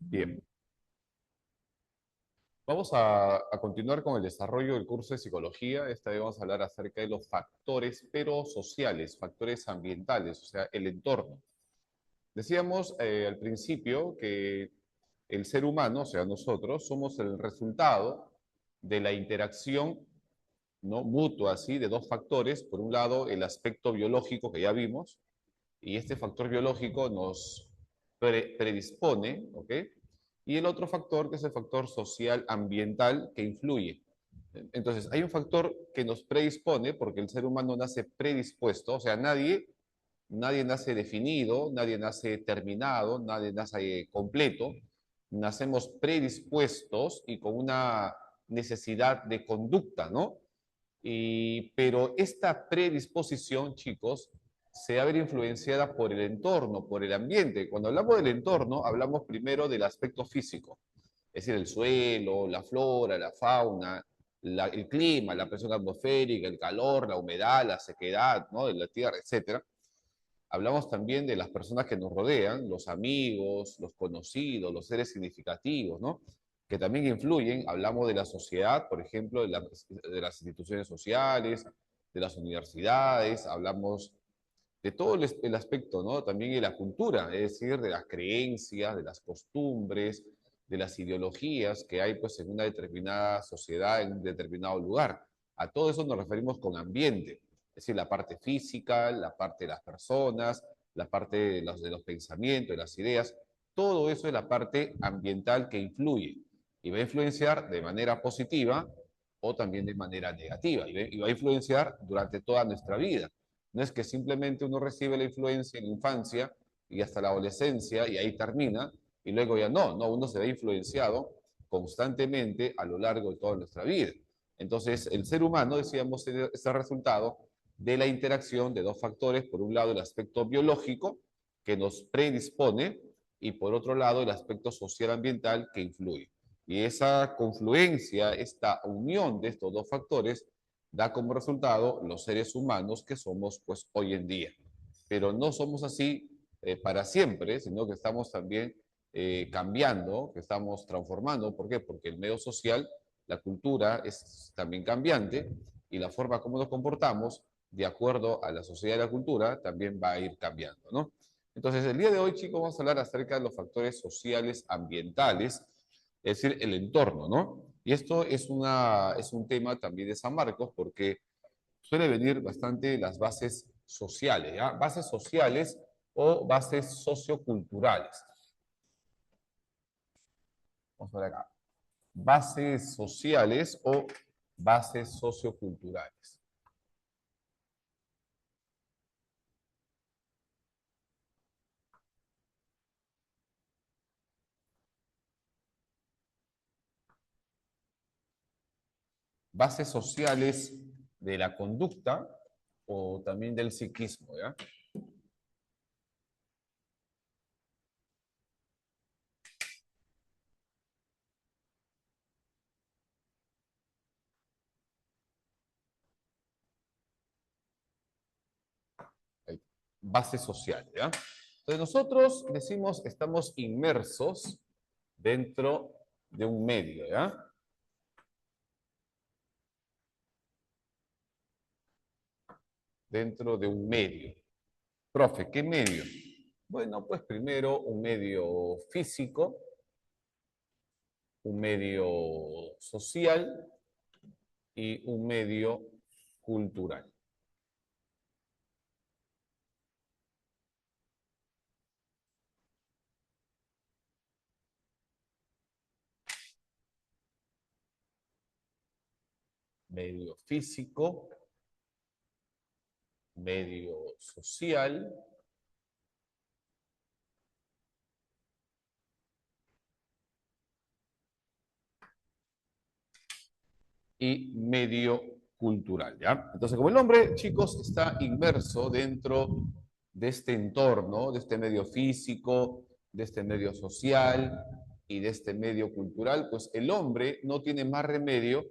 Bien, vamos a continuar con el desarrollo del curso de psicología. Esta vez vamos a hablar acerca de los factores, pero sociales, factores ambientales, o sea, el entorno. Decíamos al principio que el ser humano, o sea, nosotros, somos el resultado de la interacción, ¿no?, mutua, así, de dos factores. Por un lado, el aspecto biológico que ya vimos, y este factor biológico nos predispone, ¿ok? Y el otro factor, que es el factor social ambiental, que influye. Entonces, hay un factor que nos predispone, porque el ser humano nace predispuesto, o sea, nadie nace definido, nadie nace terminado, nadie nace completo. Nacemos predispuestos y con una necesidad de conducta, ¿no? Pero esta predisposición, chicos, se va a ver influenciada por el entorno, por el ambiente. Cuando hablamos del entorno, hablamos primero del aspecto físico, es decir, el suelo, la flora, la fauna, el clima, la presión atmosférica, el calor, la humedad, la sequedad, ¿no?, de la tierra, etcétera. Hablamos también de las personas que nos rodean, los amigos, los conocidos, los seres significativos, ¿no?, que también influyen. Hablamos de la sociedad, por ejemplo, de las instituciones sociales, de las universidades. Hablamos de todo el aspecto, ¿no?, también de la cultura, es decir, de las creencias, de las costumbres, de las ideologías que hay, pues, en una determinada sociedad, en un determinado lugar. A todo eso nos referimos con ambiente, es decir, la parte física, la parte de las personas, la parte de los pensamientos, de las ideas. Todo eso es la parte ambiental que influye y va a influenciar de manera positiva o también de manera negativa, y va a influenciar durante toda nuestra vida. No es que simplemente uno recibe la influencia en la infancia y hasta la adolescencia y ahí termina, y luego ya no, uno se ve influenciado constantemente a lo largo de toda nuestra vida. Entonces, el ser humano, decíamos, es el resultado de la interacción de dos factores. Por un lado, el aspecto biológico, que nos predispone, y por otro lado, el aspecto social ambiental, que influye. Y esa confluencia, esta unión de estos dos factores, da como resultado los seres humanos que somos, pues, hoy en día. Pero no somos así para siempre, sino que estamos también cambiando, que estamos transformando. ¿Por qué? Porque el medio social, la cultura, es también cambiante, y la forma como nos comportamos de acuerdo a la sociedad y la cultura también va a ir cambiando, ¿no? Entonces, el día de hoy, chicos, vamos a hablar acerca de los factores sociales ambientales, es decir, el entorno, ¿no? Y esto es un tema también de San Marcos, porque suele venir bastante las bases sociales, ¿ya? Bases sociales o bases socioculturales. Vamos a ver acá. Bases sociales o bases socioculturales. Bases sociales de la conducta o también del psiquismo, ¿ya? Base social, ¿ya? Entonces nosotros decimos estamos inmersos dentro de un medio, ¿ya? Dentro de un medio. Profe, ¿qué medio? Bueno, pues primero un medio físico, un medio social y un medio cultural. Medio físico, medio social y medio cultural, ¿ya? Entonces, como el nombre, chicos, está inmerso dentro de este entorno, de este medio físico, de este medio social y de este medio cultural, pues el hombre no tiene más remedio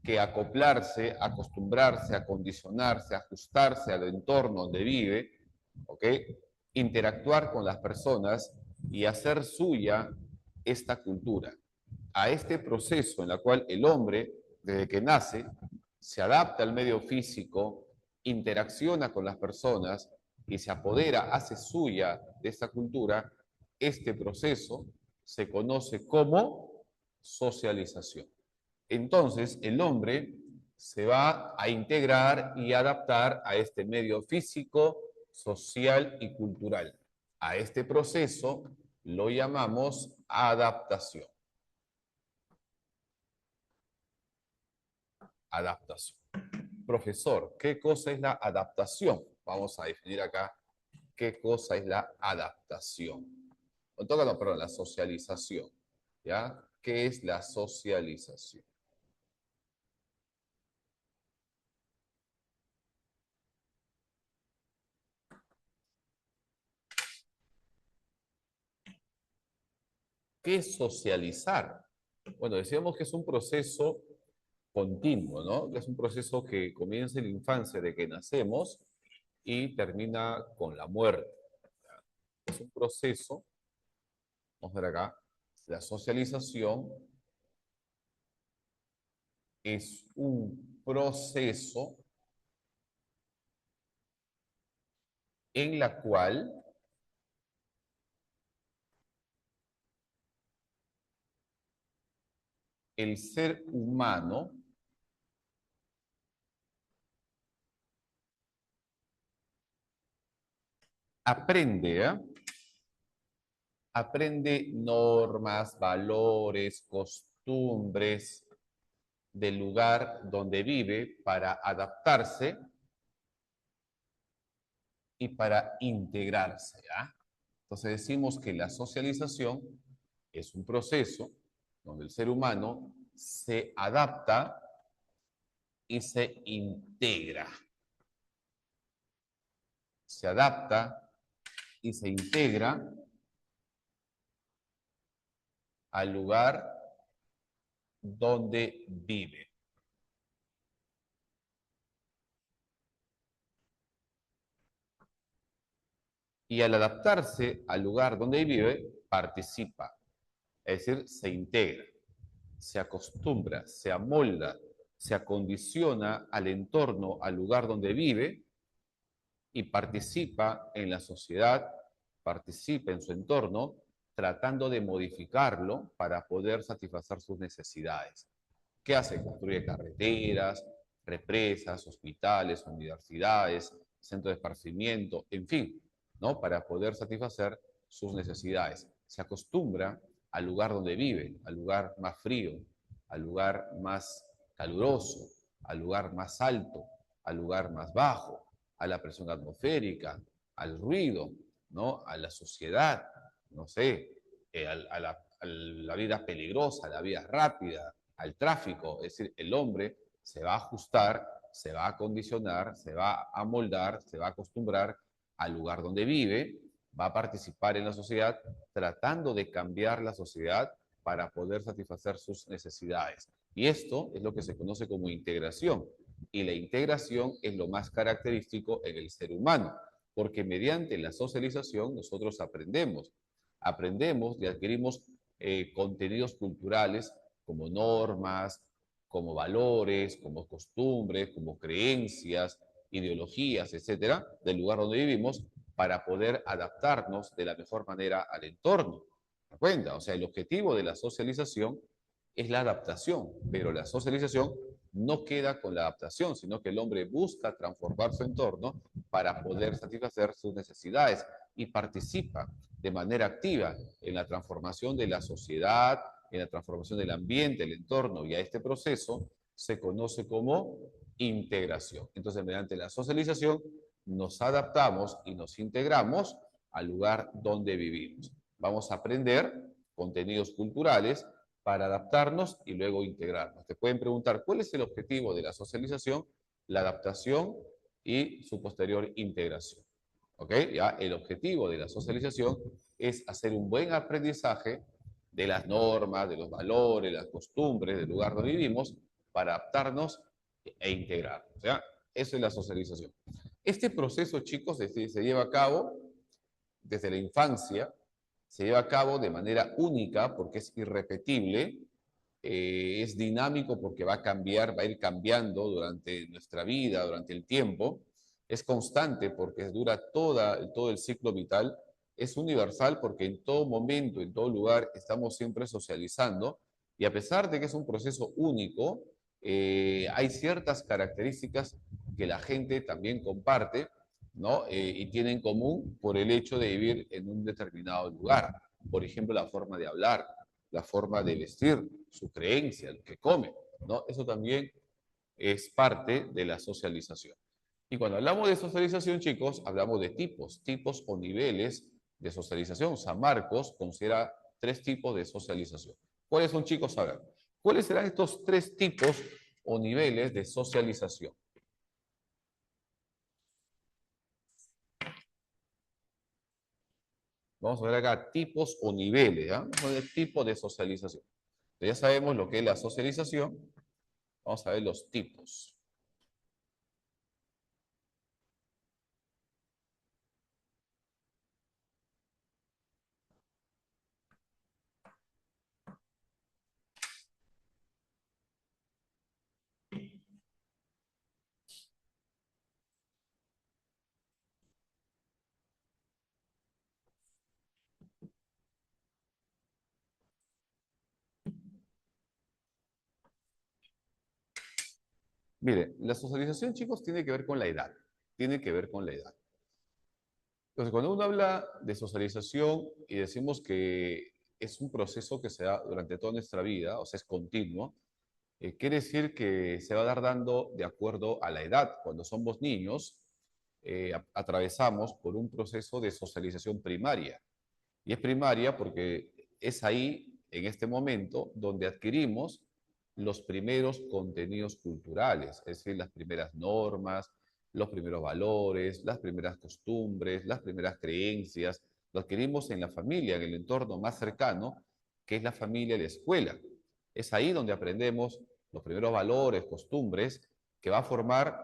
que acoplarse, acostumbrarse, acondicionarse, ajustarse al entorno donde vive, ¿ok? Interactuar con las personas y hacer suya esta cultura, a este proceso en el cual el hombre, desde que nace, se adapta al medio físico, interacciona con las personas y se apodera, hace suya de esta cultura, este proceso se conoce como socialización. Entonces, el hombre se va a integrar y adaptar a este medio físico, social y cultural. A este proceso lo llamamos adaptación. Adaptación. Profesor, ¿qué cosa es la adaptación? Vamos a definir acá qué cosa es la adaptación. O toca, no, perdón, la socialización. ¿Ya? ¿Qué es la socialización? ¿Qué es socializar? Bueno, decíamos que es un proceso continuo, ¿no? Que es un proceso que comienza en la infancia, de que nacemos y termina con la muerte. Es un proceso, vamos a ver acá, la socialización es un proceso en la cual el ser humano aprende, ¿eh? Aprende normas, valores, costumbres del lugar donde vive para adaptarse y para integrarse, ¿ya? Entonces decimos que la socialización es un proceso donde el ser humano se adapta y se integra. Se adapta y se integra al lugar donde vive. Y al adaptarse al lugar donde vive, participa, es decir, se integra, se acostumbra, se amolda, se acondiciona al entorno, al lugar donde vive y participa en la sociedad, participa en su entorno, tratando de modificarlo para poder satisfacer sus necesidades. ¿Qué hace? Construye carreteras, represas, hospitales, universidades, centros de esparcimiento, en fin, ¿no? Para poder satisfacer sus necesidades. Se acostumbra al lugar donde vive, al lugar más frío, al lugar más caluroso, al lugar más alto, al lugar más bajo, a la presión atmosférica, al ruido, ¿no? A la sociedad, no sé, a la vida peligrosa, a la vida rápida, al tráfico. Es decir, el hombre se va a ajustar, se va a acondicionar, se va a moldar, se va a acostumbrar al lugar donde vive, va a participar en la sociedad, tratando de cambiar la sociedad para poder satisfacer sus necesidades. Y esto es lo que se conoce como integración. Y la integración es lo más característico en el ser humano, porque mediante la socialización nosotros aprendemos y adquirimos contenidos culturales como normas, como valores, como costumbres, como creencias, ideologías, etcétera, del lugar donde vivimos para poder adaptarnos de la mejor manera al entorno. ¿Me cuenta? O sea, el objetivo de la socialización es la adaptación, pero la socialización no queda con la adaptación, sino que el hombre busca transformar su entorno para poder satisfacer sus necesidades y participa de manera activa en la transformación de la sociedad, en la transformación del ambiente, el entorno, y a este proceso se conoce como integración. Entonces, mediante la socialización, nos adaptamos y nos integramos al lugar donde vivimos. Vamos a aprender contenidos culturales para adaptarnos y luego integrarnos. Te pueden preguntar, ¿cuál es el objetivo de la socialización? La adaptación y su posterior integración. ¿Ok? ¿Ya? El objetivo de la socialización es hacer un buen aprendizaje de las normas, de los valores, las costumbres del lugar donde vivimos para adaptarnos e integrarnos. ¿Ya? Eso es la socialización. Este proceso, chicos, se lleva a cabo desde la infancia, se lleva a cabo de manera única porque es irrepetible, es dinámico porque va a cambiar, va a ir cambiando durante nuestra vida, durante el tiempo, es constante porque dura todo el ciclo vital, es universal porque en todo momento, en todo lugar, estamos siempre socializando y a pesar de que es un proceso único, hay ciertas características que la gente también comparte, ¿no? Y tiene en común por el hecho de vivir en un determinado lugar. Por ejemplo, la forma de hablar, la forma de vestir, su creencia, lo que come, ¿no? Eso también es parte de la socialización. Y cuando hablamos de socialización, chicos, hablamos de tipos o niveles de socialización. San Marcos considera 3 tipos de socialización. ¿Cuáles son, chicos? A ver, ¿cuáles serán estos 3 tipos o niveles de socialización? Vamos a ver acá tipos o niveles, ¿ya? Vamos a ver tipos de socialización. Ya sabemos lo que es la socialización. Vamos a ver los tipos. Mire, la socialización, chicos, tiene que ver con la edad. Tiene que ver con la edad. Entonces, cuando uno habla de socialización y decimos que es un proceso que se da durante toda nuestra vida, o sea, es continuo, quiere decir que se va a dar dando de acuerdo a la edad. Cuando somos niños, atravesamos por un proceso de socialización primaria. Y es primaria porque es ahí, en este momento, donde adquirimos los primeros contenidos culturales, es decir, las primeras normas, los primeros valores, las primeras costumbres, las primeras creencias. Lo adquirimos en la familia, en el entorno más cercano, que es la familia y la escuela. Es ahí donde aprendemos los primeros valores, costumbres, que va a formar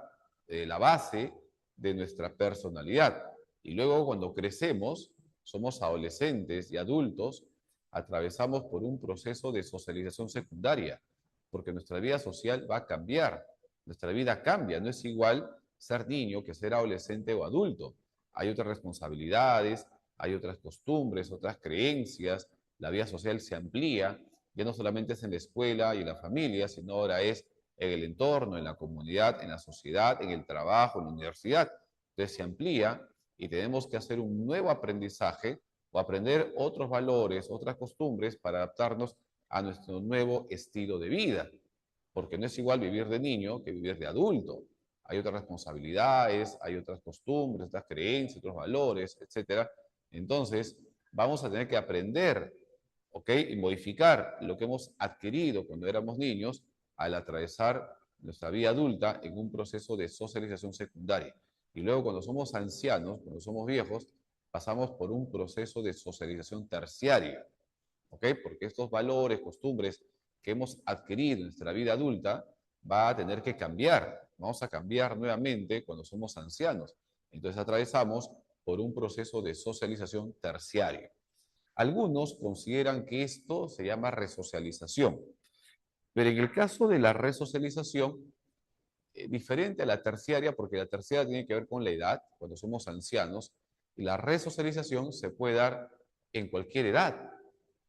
la base de nuestra personalidad. Y luego cuando crecemos, somos adolescentes y adultos, atravesamos por un proceso de socialización secundaria, porque nuestra vida social va a cambiar, nuestra vida cambia, no es igual ser niño que ser adolescente o adulto. Hay otras responsabilidades, hay otras costumbres, otras creencias, la vida social se amplía, ya no solamente es en la escuela y en la familia, sino ahora es en el entorno, en la comunidad, en la sociedad, en el trabajo, en la universidad. Entonces se amplía y tenemos que hacer un nuevo aprendizaje o aprender otros valores, otras costumbres para adaptarnos a nuestro nuevo estilo de vida. Porque no es igual vivir de niño que vivir de adulto. Hay otras responsabilidades, hay otras costumbres, otras creencias, otros valores, etc. Entonces, vamos a tener que aprender, ¿ok? Y modificar lo que hemos adquirido cuando éramos niños al atravesar nuestra vida adulta en un proceso de socialización secundaria. Y luego cuando somos ancianos, cuando somos viejos, pasamos por un proceso de socialización terciaria, ¿ok? Porque estos valores, costumbres que hemos adquirido en nuestra vida adulta va a tener que cambiar. Vamos a cambiar nuevamente cuando somos ancianos. Entonces atravesamos por un proceso de socialización terciaria. Algunos consideran que esto se llama resocialización, pero en el caso de la resocialización, diferente a la terciaria, porque la terciaria tiene que ver con la edad, cuando somos ancianos, y la resocialización se puede dar en cualquier edad,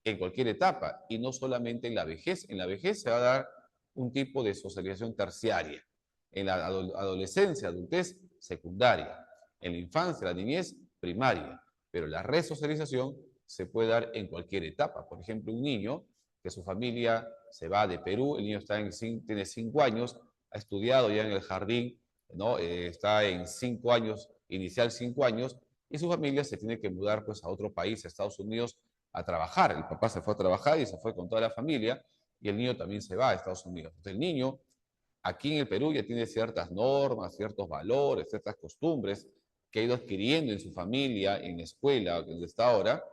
en cualquier etapa, y no solamente en la vejez. En la vejez se va a dar un tipo de socialización terciaria, en la adolescencia, adultez, secundaria, en la infancia, la niñez, primaria, pero la resocialización se puede dar en cualquier etapa. Por ejemplo, un niño que su familia se va de Perú, el niño tiene 5 años, ha estudiado ya en el jardín, ¿no? Está en 5 años, inicial 5 años, y su familia se tiene que mudar pues a otro país, a Estados Unidos, a trabajar. El papá se fue a trabajar y se fue con toda la familia, y el niño también se va a Estados Unidos. Entonces el niño aquí en el Perú ya tiene ciertas normas, ciertos valores, ciertas costumbres que ha ido adquiriendo en su familia, en la escuela, donde está ahora,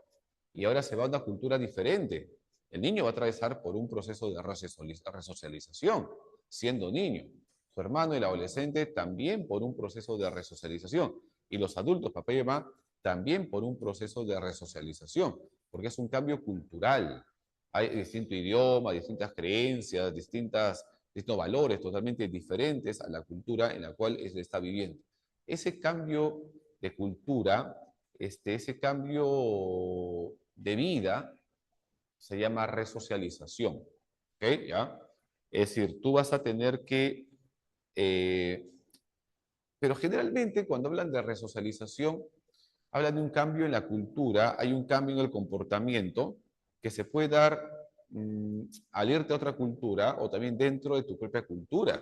y ahora se va a una cultura diferente. El niño va a atravesar por un proceso de resocialización, siendo niño. Su hermano, el adolescente, también por un proceso de resocialización. Y los adultos, papá y mamá, también por un proceso de resocialización, porque es un cambio cultural. Hay distinto idioma, distintas creencias, distintos valores totalmente diferentes a la cultura en la cual él está viviendo. Ese cambio de cultura, ese cambio de vida, se llama resocialización. ¿Ok? ¿Ya? Es decir, tú vas a tener que... pero generalmente cuando hablan de resocialización, hablan de un cambio en la cultura, hay un cambio en el comportamiento que se puede dar al irte a otra cultura o también dentro de tu propia cultura.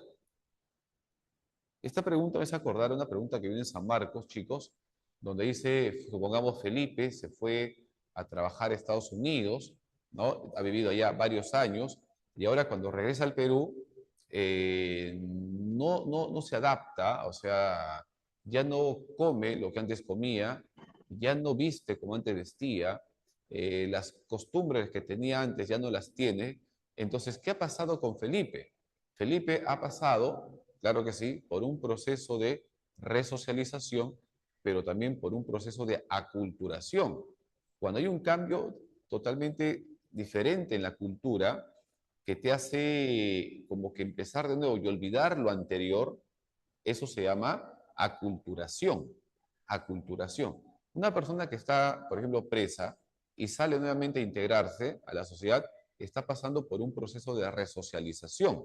Esta pregunta me hace acordar una pregunta que viene en San Marcos, chicos, donde dice, supongamos Felipe se fue a trabajar a Estados Unidos, ¿no? Ha vivido allá varios años y ahora cuando regresa al Perú no se adapta, o sea, ya no come lo que antes comía, ya no viste como antes vestía, las costumbres que tenía antes ya no las tiene. Entonces, ¿qué ha pasado con Felipe? Felipe ha pasado, claro que sí, por un proceso de resocialización, pero también por un proceso de aculturación. Cuando hay un cambio totalmente diferente en la cultura, que te hace como que empezar de nuevo y olvidar lo anterior, eso se llama aculturación. Aculturación. Una persona que está, por ejemplo, presa y sale nuevamente a integrarse a la sociedad, está pasando por un proceso de resocialización.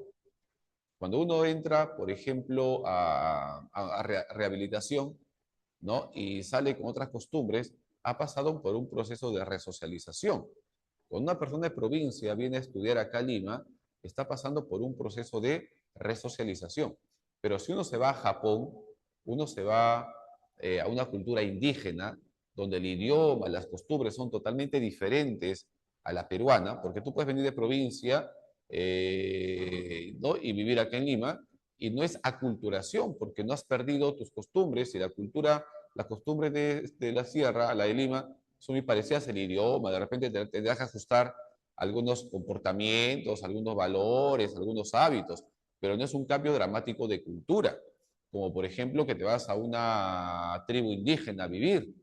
Cuando uno entra, por ejemplo, a rehabilitación, ¿no? Y sale con otras costumbres, ha pasado por un proceso de resocialización. Cuando una persona de provincia viene a estudiar acá a Lima, está pasando por un proceso de resocialización. Pero si uno se va a Japón, uno se va a una cultura indígena, donde el idioma, las costumbres son totalmente diferentes a la peruana, porque tú puedes venir de provincia ¿no? y vivir acá en Lima, y no es aculturación, porque no has perdido tus costumbres y la cultura, las costumbres de la sierra, la de Lima, son muy parecidas al idioma, de repente te tendrás que ajustar algunos comportamientos, algunos valores, algunos hábitos, pero no es un cambio dramático de cultura, como por ejemplo que te vas a una tribu indígena a vivir,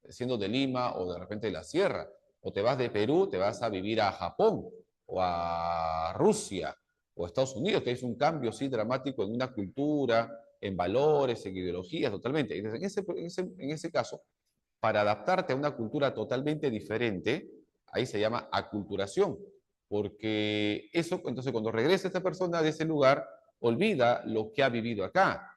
siendo de Lima o de repente de la sierra, o te vas de Perú, te vas a vivir a Japón o a Rusia o a Estados Unidos, que es un cambio sí dramático en una cultura, en valores, en ideologías, totalmente. En ese caso, para adaptarte a una cultura totalmente diferente, ahí se llama aculturación, porque eso, entonces cuando regresa esta persona de ese lugar, olvida lo que ha vivido acá,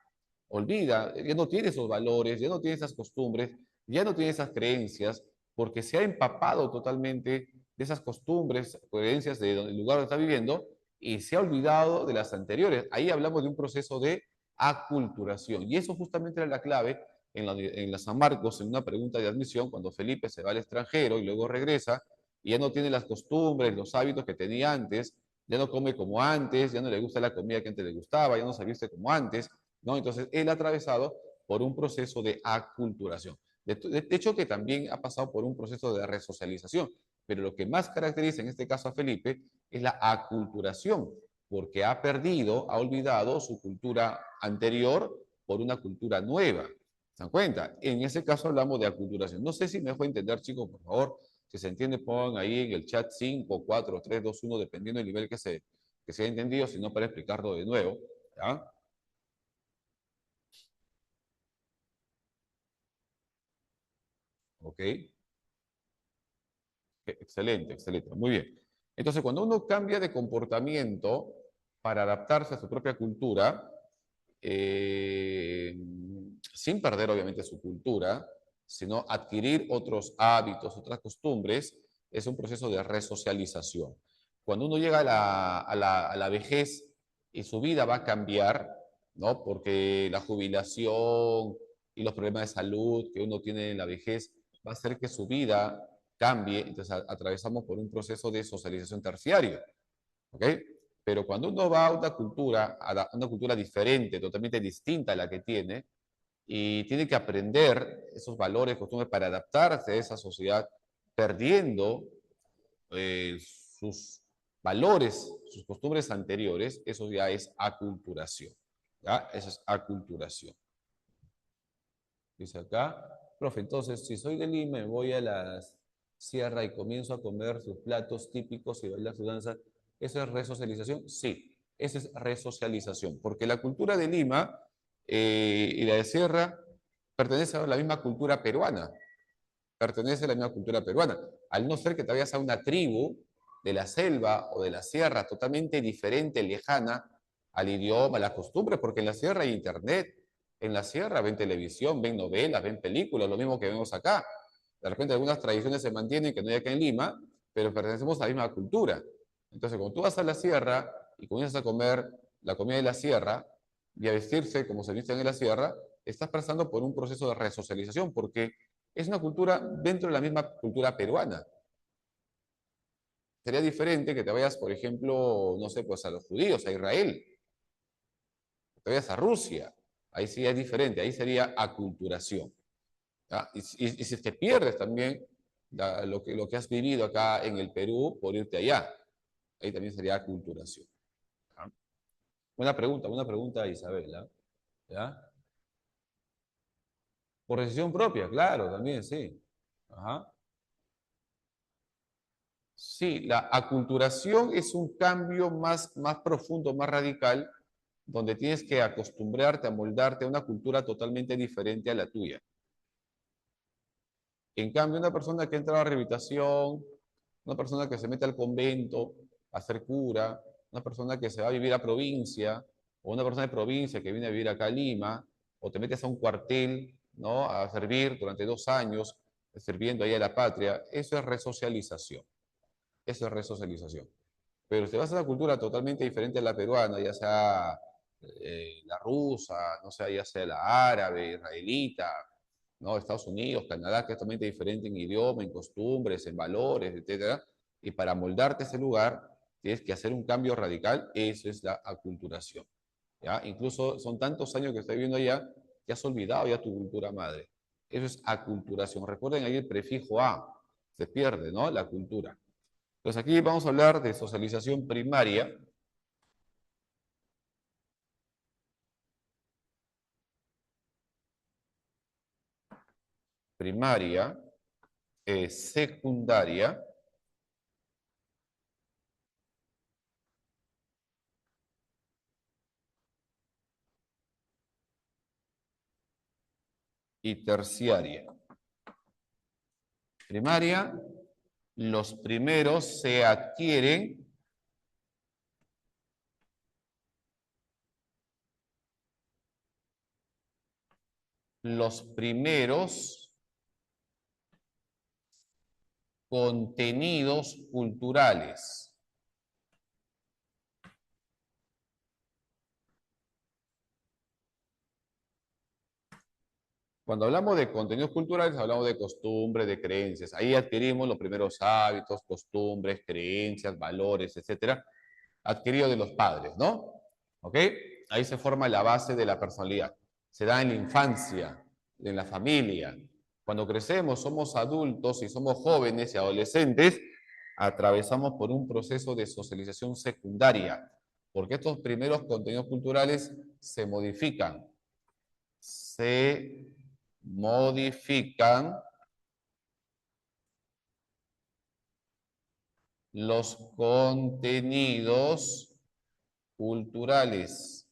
olvida, ya no tiene esos valores, ya no tiene esas costumbres, ya no tiene esas creencias, porque se ha empapado totalmente de esas costumbres, creencias del lugar donde está viviendo, y se ha olvidado de las anteriores. Ahí hablamos de un proceso de aculturación, y eso justamente era la clave en la San Marcos, en una pregunta de admisión, cuando Felipe se va al extranjero y luego regresa, y ya no tiene las costumbres, los hábitos que tenía antes, ya no come como antes, ya no le gusta la comida que antes le gustaba, ya no se viste como antes, ¿no? Entonces, él ha atravesado por un proceso de aculturación. De hecho, que también ha pasado por un proceso de resocialización, pero lo que más caracteriza en este caso a Felipe es la aculturación, porque ha perdido, ha olvidado su cultura anterior por una cultura nueva. ¿Se dan cuenta? En ese caso hablamos de aculturación. No sé si me dejo entender, chicos, por favor. Si se entiende, pongan ahí en el chat 5, 4, 3, 2, 1, dependiendo del nivel que se haya entendido, si no, para explicarlo de nuevo. ¿Ya? ¿Ok? Excelente, excelente. Muy bien. Entonces, cuando uno cambia de comportamiento para adaptarse a su propia cultura, sin perder obviamente su cultura, sino adquirir otros hábitos, otras costumbres, es un proceso de resocialización. Cuando uno llega a la vejez y su vida va a cambiar, ¿no? Porque la jubilación y los problemas de salud que uno tiene en la vejez va a hacer que su vida cambie, entonces atravesamos por un proceso de socialización terciario, ¿ok? Pero cuando uno va a una cultura diferente, totalmente distinta a la que tiene, y tiene que aprender esos valores, costumbres para adaptarse a esa sociedad, perdiendo sus valores, sus costumbres anteriores, eso ya es aculturación. ¿Ya? Eso es aculturación. Dice acá. Profe, entonces, si soy de Lima y voy a la sierra y comienzo a comer sus platos típicos y bailar su danza, ¿eso es resocialización? Sí, eso es resocialización, porque la cultura de Lima y la de sierra pertenece a la misma cultura peruana, pertenece a la misma cultura peruana, al no ser que te vayas a una tribu de la selva o de la sierra totalmente diferente, lejana al idioma, a las costumbres, porque en la sierra hay internet, en la sierra ven televisión, ven novelas, ven películas, lo mismo que vemos acá. De repente algunas tradiciones se mantienen que no hay acá en Lima, pero pertenecemos a la misma cultura. Entonces, cuando tú vas a la sierra y comienzas a comer la comida de la sierra y a vestirse como se visten en la sierra, estás pasando por un proceso de resocialización, porque es una cultura dentro de la misma cultura peruana. Sería diferente que te vayas, por ejemplo, no sé, pues a los judíos, a Israel, que te vayas a Rusia. Ahí sí es diferente, ahí sería aculturación. ¿Ya? Y si te pierdes también lo que has vivido acá en el Perú por irte allá, ahí también sería aculturación. ¿Ya? Buena pregunta, Isabela. ¿Ya? Por decisión propia, claro, también, sí. Ajá. Sí, la aculturación es un cambio más profundo, más radical, donde tienes que acostumbrarte a moldarte a una cultura totalmente diferente a la tuya. En cambio, una persona que entra a la rehabilitación, una persona que se mete al convento a ser cura, una persona que se va a vivir a provincia, o una persona de provincia que viene a vivir acá a Lima, o te metes a un cuartel, ¿no? A servir durante 2 años, sirviendo ahí a la patria, eso es resocialización. Eso es resocialización. Pero si vas a una cultura totalmente diferente a la peruana, ya sea la rusa, no sé, ya sea la árabe, israelita, ¿no? Estados Unidos, Canadá, que es totalmente diferente en idioma, en costumbres, en valores, etcétera. Y para moldarte ese lugar, tienes que hacer un cambio radical, eso es la aculturación. ¿Ya? Incluso son tantos años que estás viviendo allá, que has olvidado ya tu cultura madre. Eso es aculturación. Recuerden ahí el prefijo a, se pierde, ¿no? La cultura. Entonces aquí vamos a hablar de socialización primaria. Primaria, secundaria y terciaria. Primaria, los primeros se adquieren los primeros contenidos culturales. Cuando hablamos de contenidos culturales, hablamos de costumbres, de creencias. Ahí adquirimos los primeros hábitos, costumbres, creencias, valores, etcétera, adquiridos de los padres, ¿no? ¿Ok? Ahí se forma la base de la personalidad. Se da en la infancia, en la familia. Cuando crecemos, somos adultos y somos jóvenes y adolescentes, atravesamos por un proceso de socialización secundaria, porque estos primeros contenidos culturales se modifican, se modifican los contenidos culturales.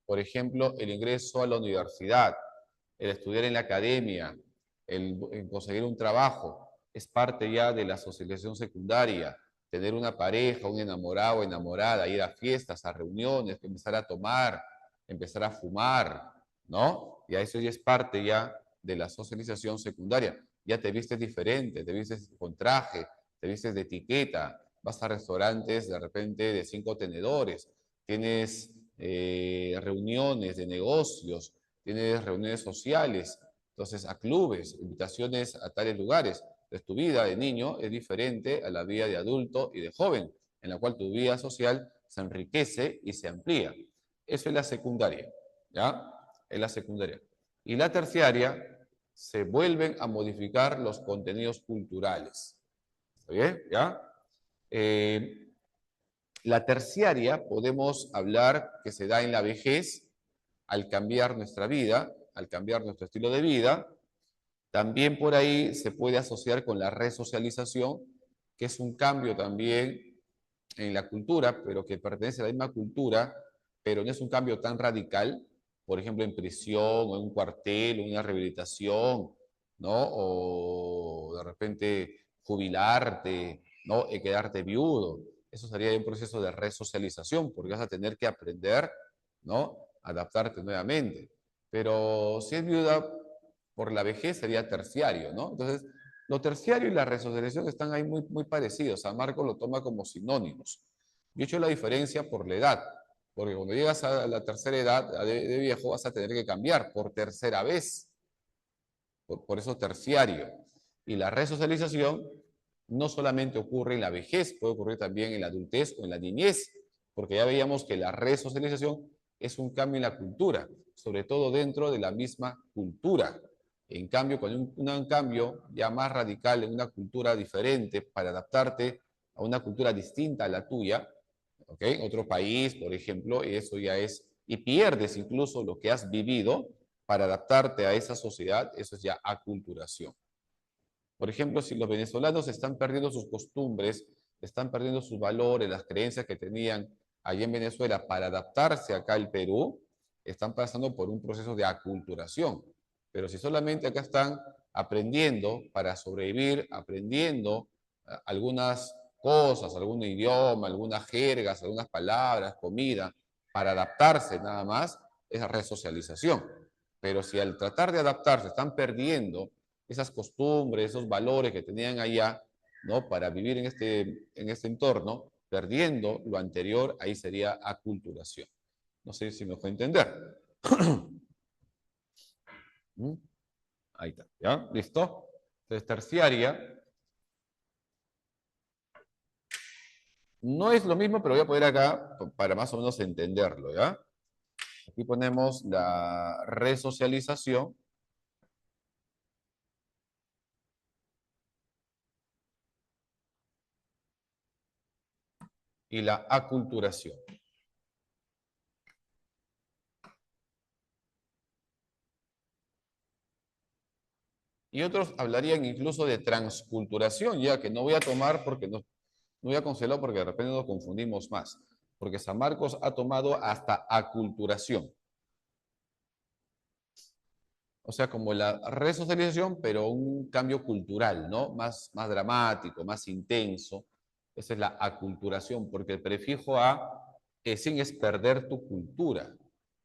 Por ejemplo, el ingreso a la universidad, el estudiar en la academia, el conseguir un trabajo, es parte ya de la socialización secundaria. Tener una pareja, un enamorado o enamorada, ir a fiestas, a reuniones, empezar a tomar, empezar a fumar, ¿no? Y eso ya es parte ya de la socialización secundaria. Ya te vistes diferente, te vistes con traje, te vistes de etiqueta, vas a restaurantes de repente de 5 tenedores, tienes reuniones de negocios, tienes reuniones sociales, entonces a clubes, invitaciones a tales lugares. Entonces tu vida de niño es diferente a la vida de adulto y de joven, en la cual tu vida social se enriquece y se amplía. Eso es la secundaria, ¿ya? Es la secundaria. Y la terciaria, se vuelven a modificar los contenidos culturales. ¿Está bien? ¿Ya? La terciaria podemos hablar que se da en la vejez al cambiar nuestra vida, al cambiar nuestro estilo de vida. También por ahí se puede asociar con la resocialización, que es un cambio también en la cultura, pero que pertenece a la misma cultura, pero no es un cambio tan radical, por ejemplo, en prisión, o en un cuartel, o en una rehabilitación, ¿no? O de repente jubilarte, ¿no? Y quedarte viudo. Eso sería un proceso de resocialización, porque vas a tener que aprender, ¿no? Adaptarte nuevamente. Pero si es viuda por la vejez, sería terciario, ¿no? Entonces, lo terciario y la resocialización están ahí muy parecidos. San Marcos lo toma como sinónimos. Yo he hecho la diferencia por la edad, porque cuando llegas a la tercera edad de viejo vas a tener que cambiar por tercera vez, por eso terciario. Y la resocialización no solamente ocurre en la vejez, puede ocurrir también en la adultez o en la niñez, porque ya veíamos que la resocialización es un cambio en la cultura, sobre todo dentro de la misma cultura. En cambio, con un cambio ya más radical en una cultura diferente para adaptarte a una cultura distinta a la tuya, ¿ok? Otro país, por ejemplo, y eso ya es, y pierdes incluso lo que has vivido para adaptarte a esa sociedad, eso es ya aculturación. Por ejemplo, si los venezolanos están perdiendo sus costumbres, están perdiendo sus valores, las creencias que tenían allí en Venezuela para adaptarse acá al Perú, están pasando por un proceso de aculturación. Pero si solamente acá están aprendiendo para sobrevivir, aprendiendo algunas cosas, algún idioma, algunas jergas, algunas palabras, comida, para adaptarse nada más, es resocialización. Pero si al tratar de adaptarse están perdiendo esas costumbres, esos valores que tenían allá, ¿no? Para vivir en este entorno, perdiendo lo anterior, ahí sería aculturación. No sé si me fue a entender. ¿Mm? Ahí está, ¿ya? ¿Listo? Entonces, terciaria no es lo mismo, pero voy a poner acá para más o menos entenderlo, ¿ya? Aquí ponemos la resocialización y la aculturación. Y otros hablarían incluso de transculturación, ya que no voy a tomar porque no voy a cancelar porque de repente nos confundimos más. Porque San Marcos ha tomado hasta aculturación. O sea, como la resocialización, pero un cambio cultural, ¿no? Más dramático, más intenso. Esa es la aculturación, porque el prefijo a sin es perder tu cultura.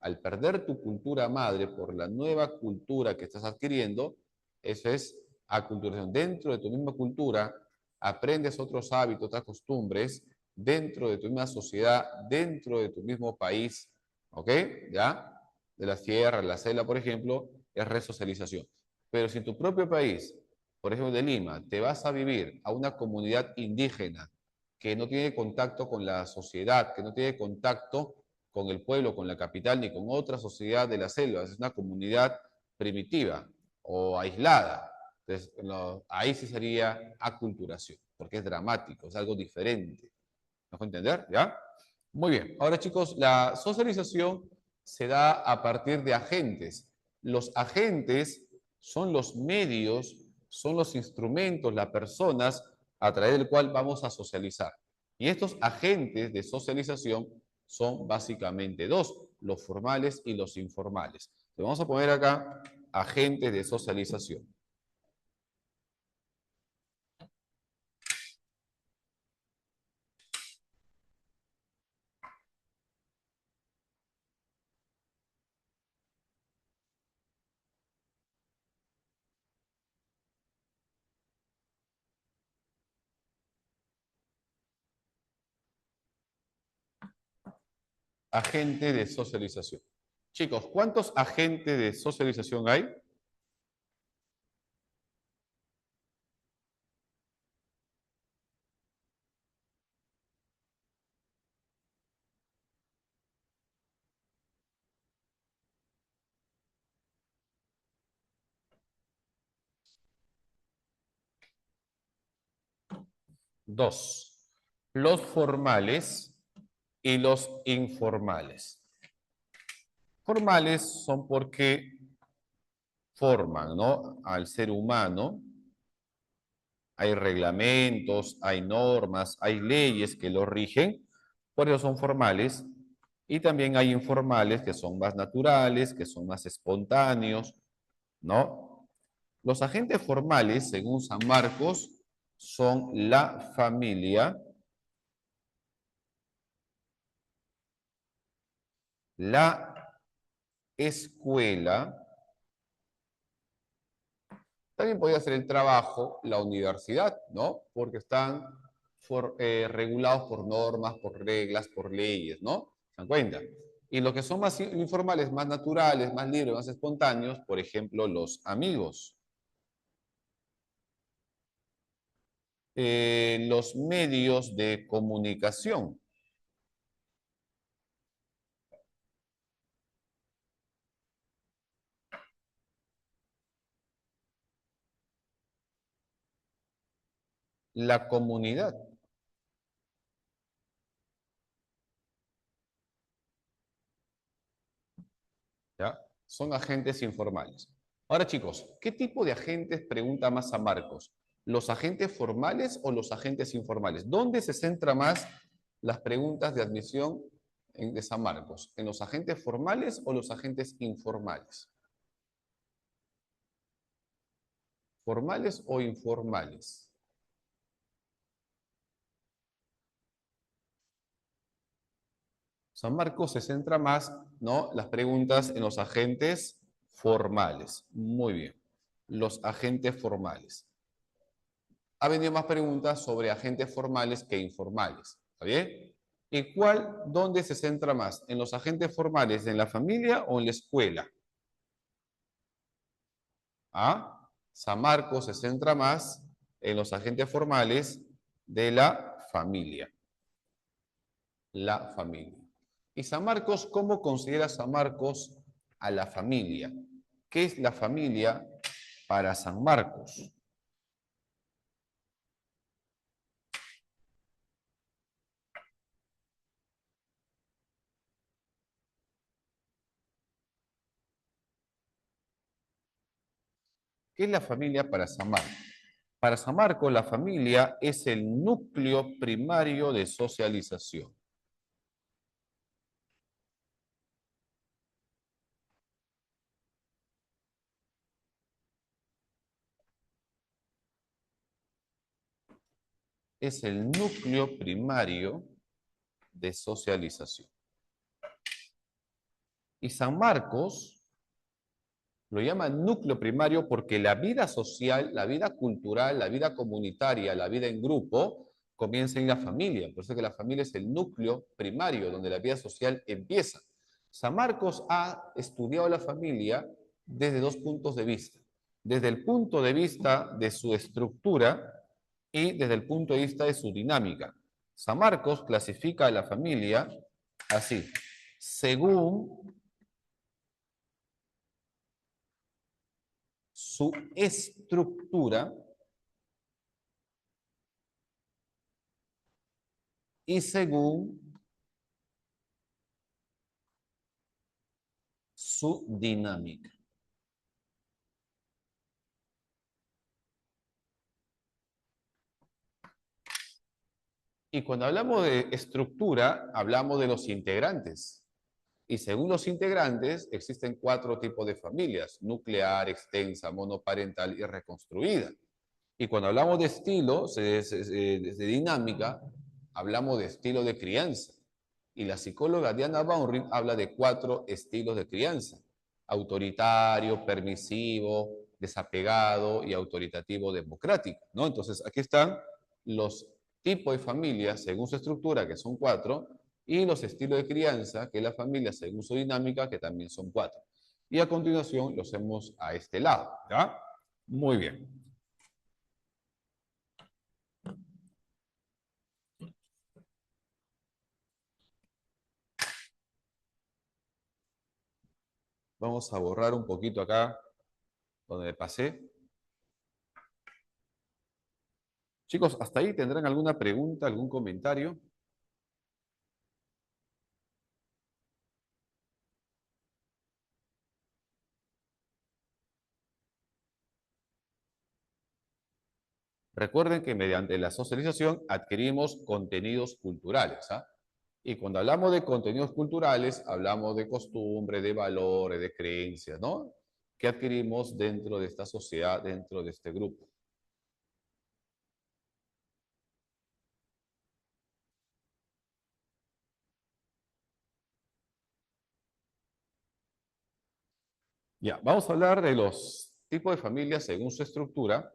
Al perder tu cultura madre por la nueva cultura que estás adquiriendo, eso es aculturación. Dentro de tu misma cultura, aprendes otros hábitos, otras costumbres, dentro de tu misma sociedad, dentro de tu mismo país, ¿ok? ¿Ya? De la sierra, la selva, por ejemplo, es resocialización. Pero si en tu propio país, por ejemplo de Lima, te vas a vivir a una comunidad indígena que no tiene contacto con la sociedad, que no tiene contacto con el pueblo, con la capital, ni con otra sociedad de las selvas, es una comunidad primitiva o aislada. Entonces, ahí sí sería aculturación, porque es dramático, es algo diferente. ¿Me dejo entender? ¿Ya? Muy bien. Ahora, chicos, la socialización se da a partir de agentes. Los agentes son los medios, son los instrumentos, las personas a través del cual vamos a socializar. Y estos agentes de socialización son básicamente dos, los formales y los informales. Entonces, vamos a poner acá agentes de socialización. Agente de socialización. Chicos, ¿cuántos agentes de socialización hay? Dos. Los formales, y los informales. Formales son porque forman, ¿no?, al ser humano. Hay reglamentos, hay normas, hay leyes que lo rigen, por eso son formales. Y también hay informales que son más naturales, que son más espontáneos, ¿no? Los agentes formales, según San Marcos, son la familia, la escuela, también podría ser el trabajo, la universidad, ¿no? Porque están regulados por normas, por reglas, por leyes, ¿no? ¿Se dan cuenta? Y los que son más informales, más naturales, más libres, más espontáneos, por ejemplo, los amigos. Los medios de comunicación. La comunidad. ¿Ya? Son agentes informales. Ahora, chicos, ¿qué tipo de agentes pregunta más a Marcos? ¿Los agentes formales o los agentes informales? ¿Dónde se centra más las preguntas de admisión de San Marcos? ¿En los agentes formales o los agentes informales? ¿Formales o informales? San Marcos se centra más, ¿no?, las preguntas en los agentes formales. Muy bien. Los agentes formales. Ha venido más preguntas sobre agentes formales que informales. ¿Está bien? ¿Y dónde se centra más? ¿En los agentes formales, en la familia o en la escuela? ¿Ah? San Marcos se centra más en los agentes formales de la familia. La familia. ¿Y San Marcos, cómo considera San Marcos a la familia? ¿Qué es la familia para San Marcos? ¿Qué es la familia para San Marcos? Para San Marcos, la familia es el núcleo primario de socialización. Es el núcleo primario de socialización. Y San Marcos lo llama núcleo primario porque la vida social, la vida cultural, la vida comunitaria, la vida en grupo, comienza en la familia. Por eso que la familia es el núcleo primario donde la vida social empieza. San Marcos ha estudiado la familia desde dos puntos de vista. Desde el punto de vista de su estructura y desde el punto de vista de su dinámica. San Marcos clasifica a la familia así, según su estructura y según su dinámica. Y cuando hablamos de estructura, hablamos de los integrantes. Y según los integrantes, existen cuatro tipos de familias: nuclear, extensa, monoparental y reconstruida. Y cuando hablamos de estilo, de dinámica, hablamos de estilo de crianza. Y la psicóloga Diana Baumrind habla de cuatro estilos de crianza: autoritario, permisivo, desapegado y autoritativo democrático, ¿no? Entonces, aquí están los tipos de familias según su estructura, que son cuatro, y los estilos de crianza, que es la familia según su dinámica, que también son cuatro. Y a continuación los hacemos a este lado, ¿ya? Muy bien. Vamos a borrar un poquito acá donde me pasé. Chicos, ¿hasta ahí tendrán alguna pregunta, algún comentario? Recuerden que mediante la socialización adquirimos contenidos culturales, ¿ah? Y cuando hablamos de contenidos culturales, hablamos de costumbres, de valores, de creencias, ¿no? Que adquirimos dentro de esta sociedad, dentro de este grupo. Ya, vamos a hablar de los tipos de familias según su estructura.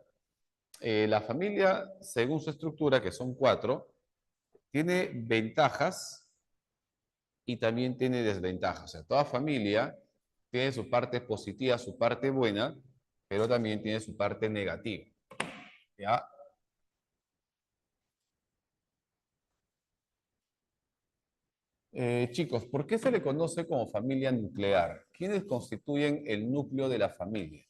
La familia, según su estructura, que son cuatro, tiene ventajas y también tiene desventajas. O sea, toda familia tiene su parte positiva, su parte buena, pero también tiene su parte negativa. ¿Ya? Chicos, ¿por qué se le conoce como familia nuclear? ¿Quiénes constituyen el núcleo de la familia?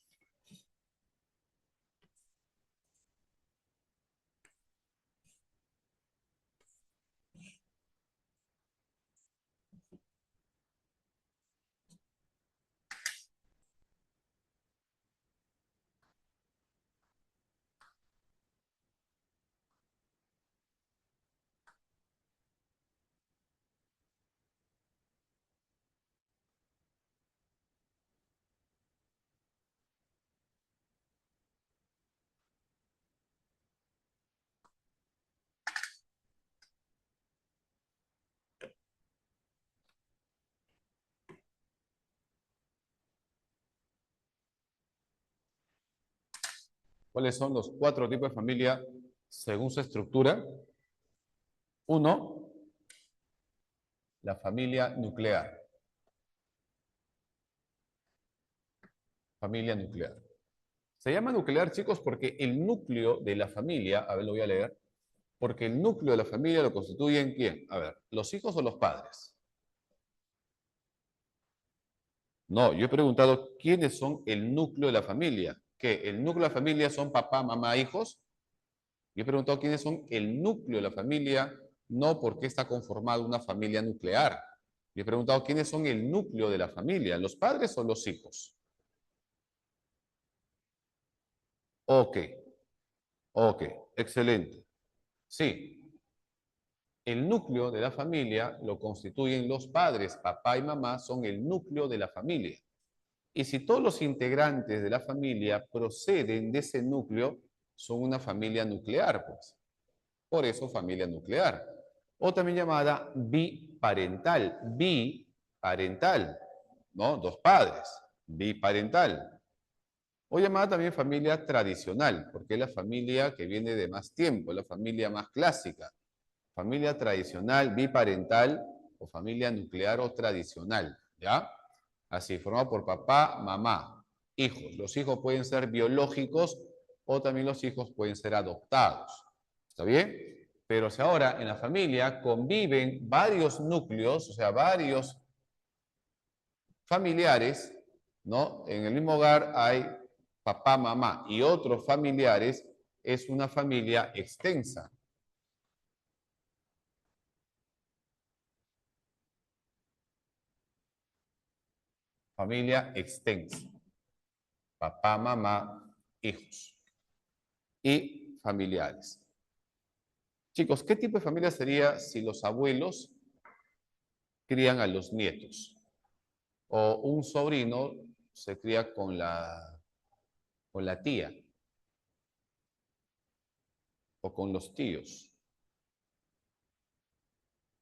¿Cuáles son los cuatro tipos de familia según su estructura? Uno, la familia nuclear. Familia nuclear. Se llama nuclear, chicos, porque el núcleo de la familia, a ver, lo voy a leer, porque el núcleo de la familia lo constituyen ¿quién? A ver, ¿los hijos o los padres? No, yo he preguntado quiénes son el núcleo de la familia. ¿Qué? ¿El núcleo de la familia son papá, mamá, hijos? Yo he preguntado quiénes son el núcleo de la familia, no por qué está conformada una familia nuclear. Yo he preguntado quiénes son el núcleo de la familia, ¿los padres o los hijos? Ok, ok, excelente. Sí, el núcleo de la familia lo constituyen los padres, papá y mamá son el núcleo de la familia. Y si todos los integrantes de la familia proceden de ese núcleo, son una familia nuclear, pues. Por eso familia nuclear. O también llamada biparental. Biparental, ¿no? Dos padres. Biparental. O llamada también familia tradicional, porque es la familia que viene de más tiempo, la familia más clásica. Familia tradicional, biparental o familia nuclear o tradicional, ¿ya? Así, formado por papá, mamá, hijos. Los hijos pueden ser biológicos o también los hijos pueden ser adoptados. ¿Está bien? Pero si ahora en la familia conviven varios núcleos, o sea, varios familiares, ¿no? En el mismo hogar hay papá, mamá y otros familiares, es una familia extensa. Familia extensa. Papá, mamá, hijos y familiares. Chicos, ¿qué tipo de familia sería si los abuelos crían a los nietos? O un sobrino se cría con la tía o con los tíos.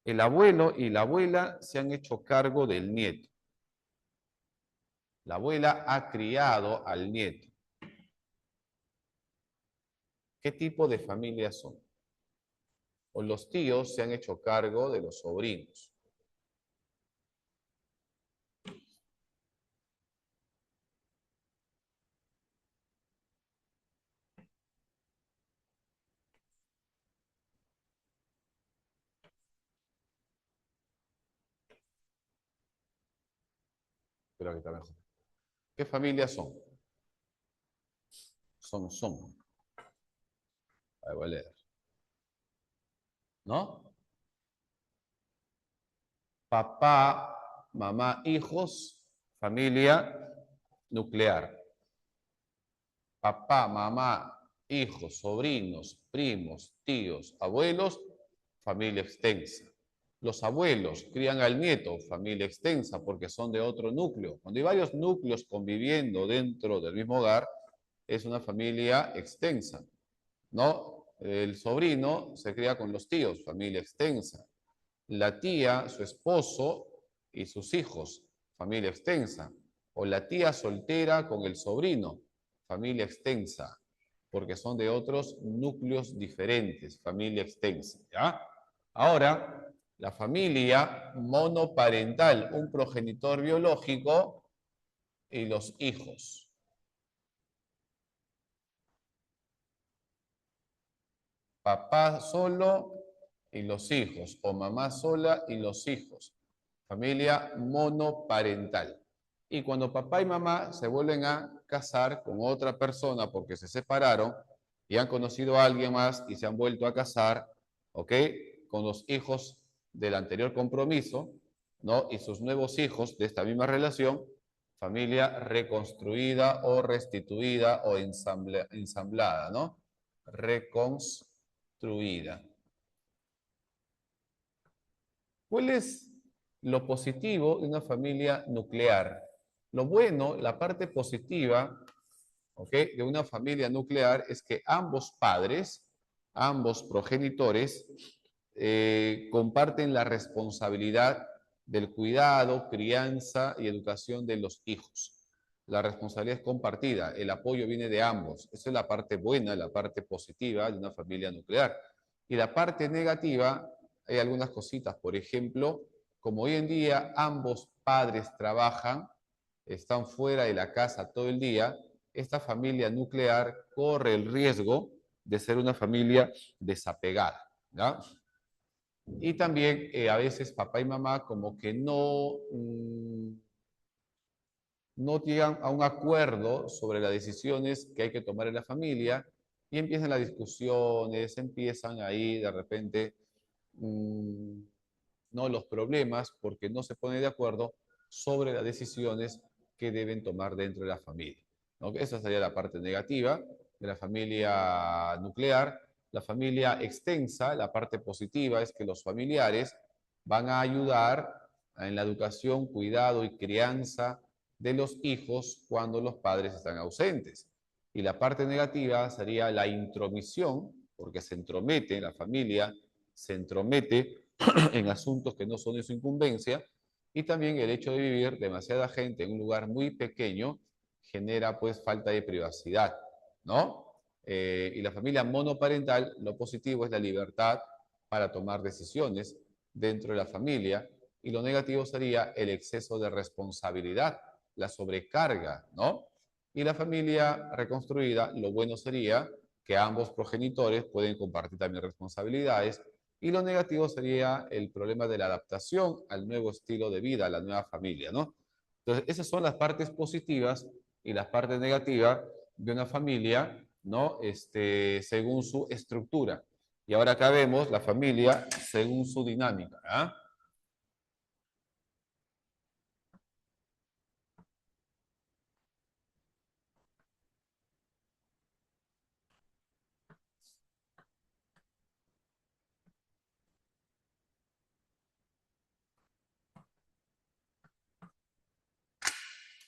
El abuelo y la abuela se han hecho cargo del nieto. La abuela ha criado al nieto. ¿Qué tipo de familia son? O los tíos se han hecho cargo de los sobrinos. Espero que está mejor. ¿Qué familias son? Son. Ahí voy a leer. ¿No? Papá, mamá, hijos, familia nuclear. Papá, mamá, hijos, sobrinos, primos, tíos, abuelos, familia extensa. Los abuelos crían al nieto, familia extensa, porque son de otro núcleo. Cuando hay varios núcleos conviviendo dentro del mismo hogar, es una familia extensa, ¿no? El sobrino se cría con los tíos, familia extensa. La tía, su esposo y sus hijos, familia extensa. O la tía soltera con el sobrino, familia extensa, porque son de otros núcleos diferentes, familia extensa, ¿ya? Ahora, la familia monoparental, un progenitor biológico y los hijos. Papá solo y los hijos, o mamá sola y los hijos. Familia monoparental. Y cuando papá y mamá se vuelven a casar con otra persona porque se separaron y han conocido a alguien más y se han vuelto a casar, ¿ok? Con los hijos del anterior compromiso, ¿no? Y sus nuevos hijos de esta misma relación, familia reconstruida o restituida o ensamblada, ¿no? Reconstruida. ¿Cuál es lo positivo de una familia nuclear? Lo bueno, la parte positiva, ¿ok?, de una familia nuclear es que ambos padres, ambos progenitores, comparten la responsabilidad del cuidado, crianza y educación de los hijos. La responsabilidad es compartida, el apoyo viene de ambos. Esa es la parte buena, la parte positiva de una familia nuclear. Y la parte negativa, hay algunas cositas. Por ejemplo, como hoy en día ambos padres trabajan, están fuera de la casa todo el día, esta familia nuclear corre el riesgo de ser una familia desapegada, ¿ya? Y también a veces papá y mamá como que no llegan a un acuerdo sobre las decisiones que hay que tomar en la familia y empiezan las discusiones, empiezan ahí de repente no los problemas porque no se pone de acuerdo sobre las decisiones que deben tomar dentro de la familia, ¿no? Esa sería la parte negativa de la familia nuclear. La familia extensa, la parte positiva es que los familiares van a ayudar en la educación, cuidado y crianza de los hijos cuando los padres están ausentes. Y la parte negativa sería la intromisión, porque se entromete, la familia se entromete en asuntos que no son de su incumbencia, y también el hecho de vivir demasiada gente en un lugar muy pequeño genera pues falta de privacidad, ¿no? Y la familia monoparental, lo positivo es la libertad para tomar decisiones dentro de la familia, y lo negativo sería el exceso de responsabilidad, la sobrecarga, ¿no? Y la familia reconstruida, lo bueno sería que ambos progenitores pueden compartir también responsabilidades, y lo negativo sería el problema de la adaptación al nuevo estilo de vida, a la nueva familia, ¿no? Entonces, esas son las partes positivas y las partes negativas de una familia, ¿no? Según su estructura. Y ahora acá vemos la familia según su dinámica, ¿ah?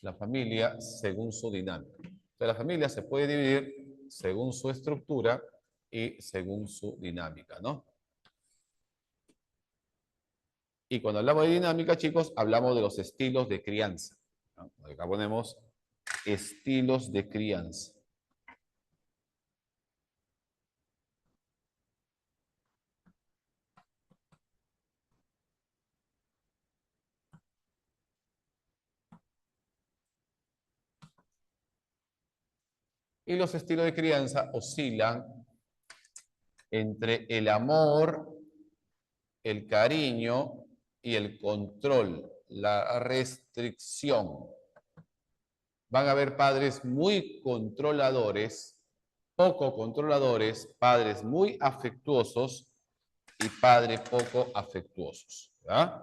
La familia según su dinámica. Entonces, la familia se puede dividir según su estructura y según su dinámica, ¿no? Y cuando hablamos de dinámica, chicos, hablamos de los estilos de crianza, ¿no? Acá ponemos estilos de crianza. Y los estilos de crianza oscilan entre el amor, el cariño y el control, la restricción. Van a haber padres muy controladores, poco controladores, padres muy afectuosos y padres poco afectuosos, ¿verdad?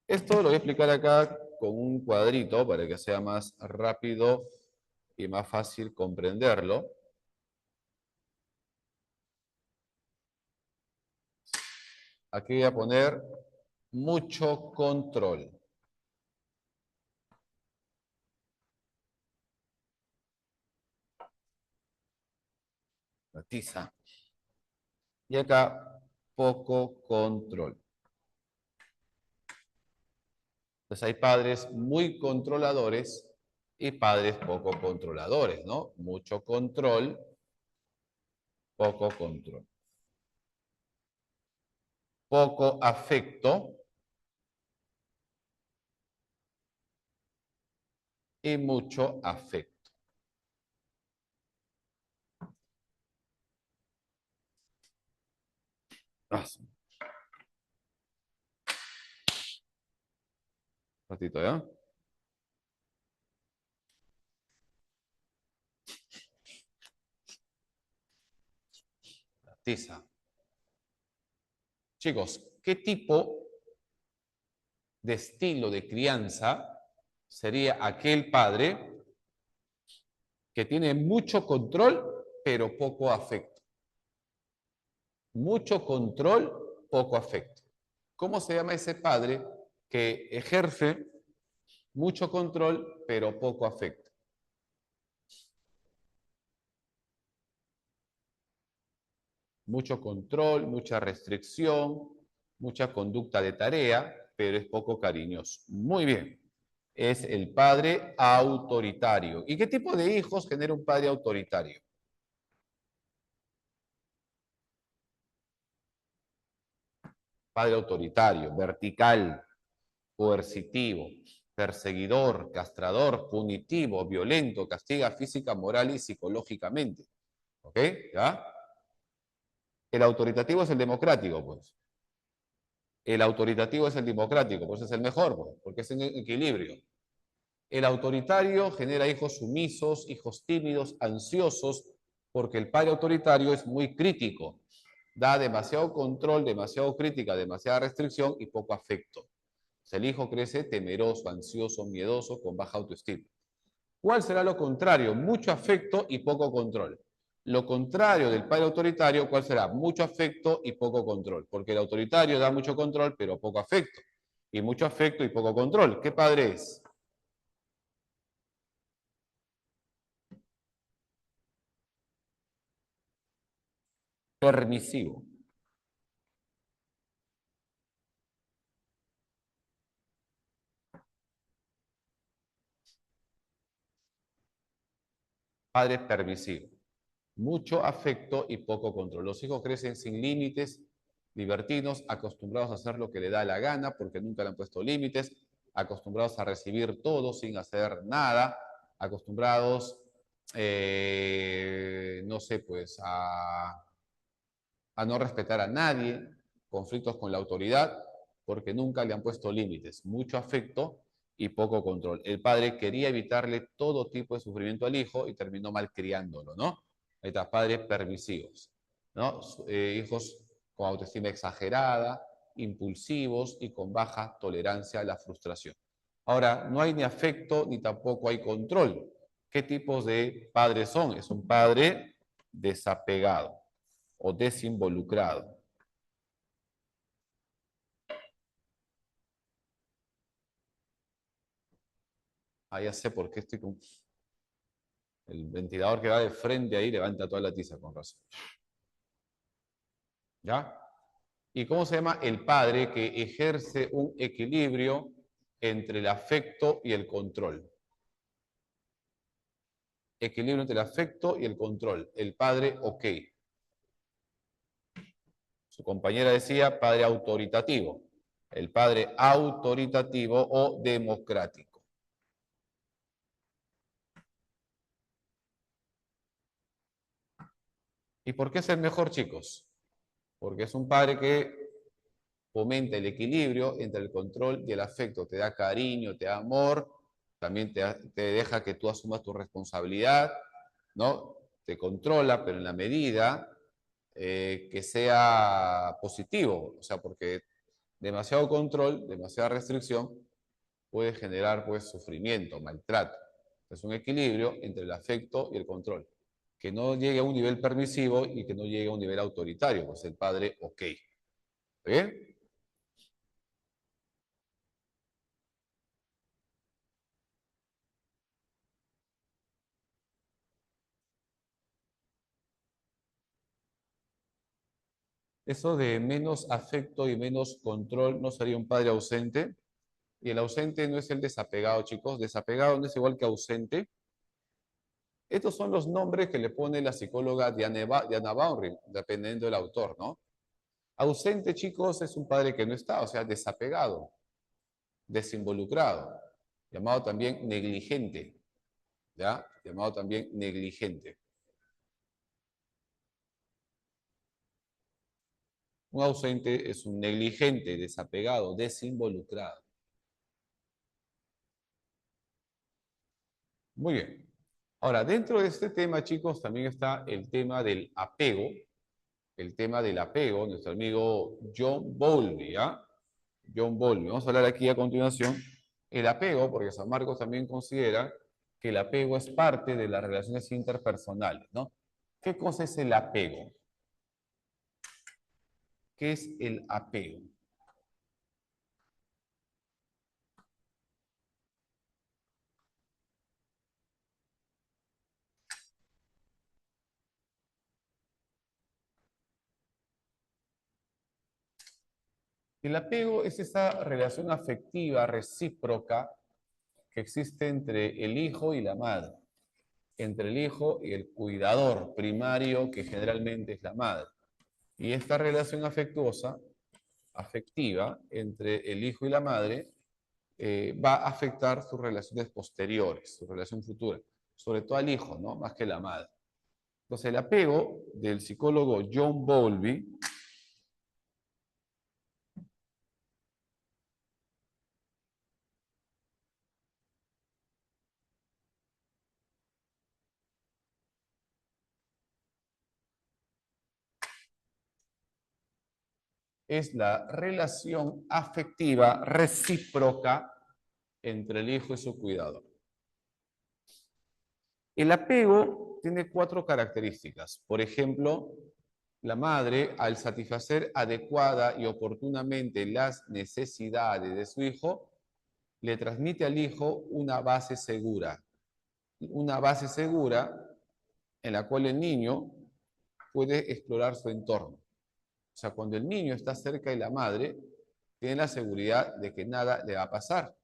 Esto lo voy a explicar acá con un cuadrito para que sea más rápido y más fácil comprenderlo, aquí voy a poner mucho control. La tiza. Y acá, poco control. Entonces hay padres muy controladores y padres poco controladores, ¿no? Mucho control, poco control. Poco afecto y mucho afecto. Un ratito, ¿ya? Tiza. Chicos, ¿qué tipo de estilo de crianza sería aquel padre que tiene mucho control pero poco afecto? Mucho control, poco afecto. ¿Cómo se llama ese padre que ejerce mucho control pero poco afecto? Mucho control, mucha restricción, mucha conducta de tarea, pero es poco cariñoso. Muy bien. Es el padre autoritario. ¿Y qué tipo de hijos genera un padre autoritario? Padre autoritario, vertical, coercitivo, perseguidor, castrador, punitivo, violento, castiga física, moral y psicológicamente. ¿Ok? ¿Ya? El autoritativo es el democrático, pues. El autoritativo es el democrático, pues es el mejor, pues, porque es en equilibrio. El autoritario genera hijos sumisos, hijos tímidos, ansiosos, porque el padre autoritario es muy crítico, da demasiado control, demasiado crítica, demasiada restricción y poco afecto. El hijo crece temeroso, ansioso, miedoso, con baja autoestima. ¿Cuál será lo contrario? Mucho afecto y poco control. Lo contrario del padre autoritario, ¿cuál será? Mucho afecto y poco control. Porque el autoritario da mucho control, pero poco afecto. Y mucho afecto y poco control. ¿Qué padre es? Permisivo. Padre permisivo. Mucho afecto y poco control. Los hijos crecen sin límites, libertinos, acostumbrados a hacer lo que le da la gana porque nunca le han puesto límites, acostumbrados a recibir todo sin hacer nada, acostumbrados, no sé, pues a no respetar a nadie, conflictos con la autoridad, porque nunca le han puesto límites, mucho afecto y poco control. El padre quería evitarle todo tipo de sufrimiento al hijo y terminó malcriándolo, ¿no? Ahí está, padres permisivos, ¿no? Hijos con autoestima exagerada, impulsivos y con baja tolerancia a la frustración. Ahora, no hay ni afecto ni tampoco hay control. ¿Qué tipos de padres son? Es un padre desapegado o desinvolucrado. Ah, ya sé por qué estoy con el ventilador que va de frente ahí, levanta toda la tiza con razón. ¿Ya? ¿Y cómo se llama el padre que ejerce un equilibrio entre el afecto y el control? Equilibrio entre el afecto y el control. El padre, ok. Su compañera decía padre autoritativo. El padre autoritativo o democrático. ¿Y por qué es el mejor, chicos? Porque es un padre que fomenta el equilibrio entre el control y el afecto. Te da cariño, te da amor, también te deja que tú asumas tu responsabilidad, ¿no? Te controla, pero en la medida que sea positivo, o sea, porque demasiado control, demasiada restricción puede generar pues sufrimiento, maltrato. Es un equilibrio entre el afecto y el control. Que no llegue a un nivel permisivo y que no llegue a un nivel autoritario, pues el padre, ok. ¿Está bien? Eso de menos afecto y menos control no sería un padre ausente. Y el ausente no es el desapegado, chicos. Desapegado no es igual que ausente. Estos son los nombres que le pone la psicóloga Diana Baumrind, dependiendo del autor, ¿no? Ausente, chicos, es un padre que no está, o sea, desapegado, desinvolucrado, llamado también negligente, ¿ya? Llamado también negligente. Un ausente es un negligente, desapegado, desinvolucrado. Muy bien. Ahora, dentro de este tema, chicos, también está el tema del apego. El tema del apego, nuestro amigo John Bowlby, ¿ya? John Bowlby. Vamos a hablar aquí a continuación. El apego, porque San Marcos también considera que el apego es parte de las relaciones interpersonales, ¿no? ¿Qué cosa es el apego? ¿Qué es el apego? El apego es esa relación afectiva recíproca que existe entre el hijo y la madre, entre el hijo y el cuidador primario, que generalmente es la madre. Y esta relación afectuosa, afectiva, entre el hijo y la madre, va a afectar sus relaciones posteriores, su relación futura, sobre todo al hijo, ¿no? Más que la madre. Entonces, el apego del psicólogo John Bowlby es la relación afectiva recíproca entre el hijo y su cuidador. El apego tiene cuatro características. Por ejemplo, la madre, al satisfacer adecuada y oportunamente las necesidades de su hijo, le transmite al hijo una base segura en la cual el niño puede explorar su entorno. O sea, cuando el niño está cerca de la madre, tiene la seguridad de que nada le va a pasar,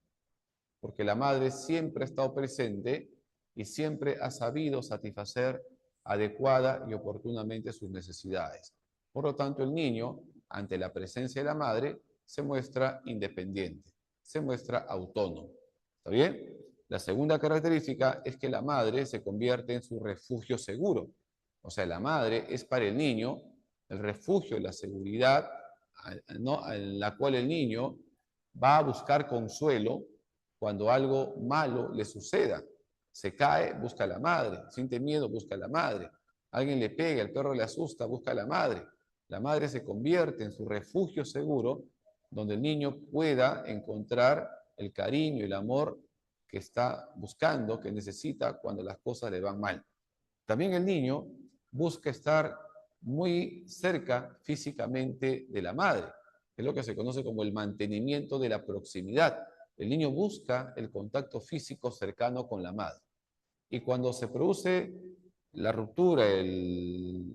porque la madre siempre ha estado presente y siempre ha sabido satisfacer adecuada y oportunamente sus necesidades. Por lo tanto, el niño, ante la presencia de la madre, se muestra independiente, se muestra autónomo. ¿Está bien? La segunda característica es que la madre se convierte en su refugio seguro. O sea, la madre es para el niño el refugio, la seguridad, ¿no? En la cual el niño va a buscar consuelo cuando algo malo le suceda. Se cae, busca a la madre. Siente miedo, busca a la madre. Alguien le pega, el perro le asusta, busca a la madre. La madre se convierte en su refugio seguro donde el niño pueda encontrar el cariño y el amor que está buscando, que necesita cuando las cosas le van mal. También el niño busca estar muy cerca físicamente de la madre, que es lo que se conoce como el mantenimiento de la proximidad. El niño busca el contacto físico cercano con la madre. Y cuando se produce la ruptura, el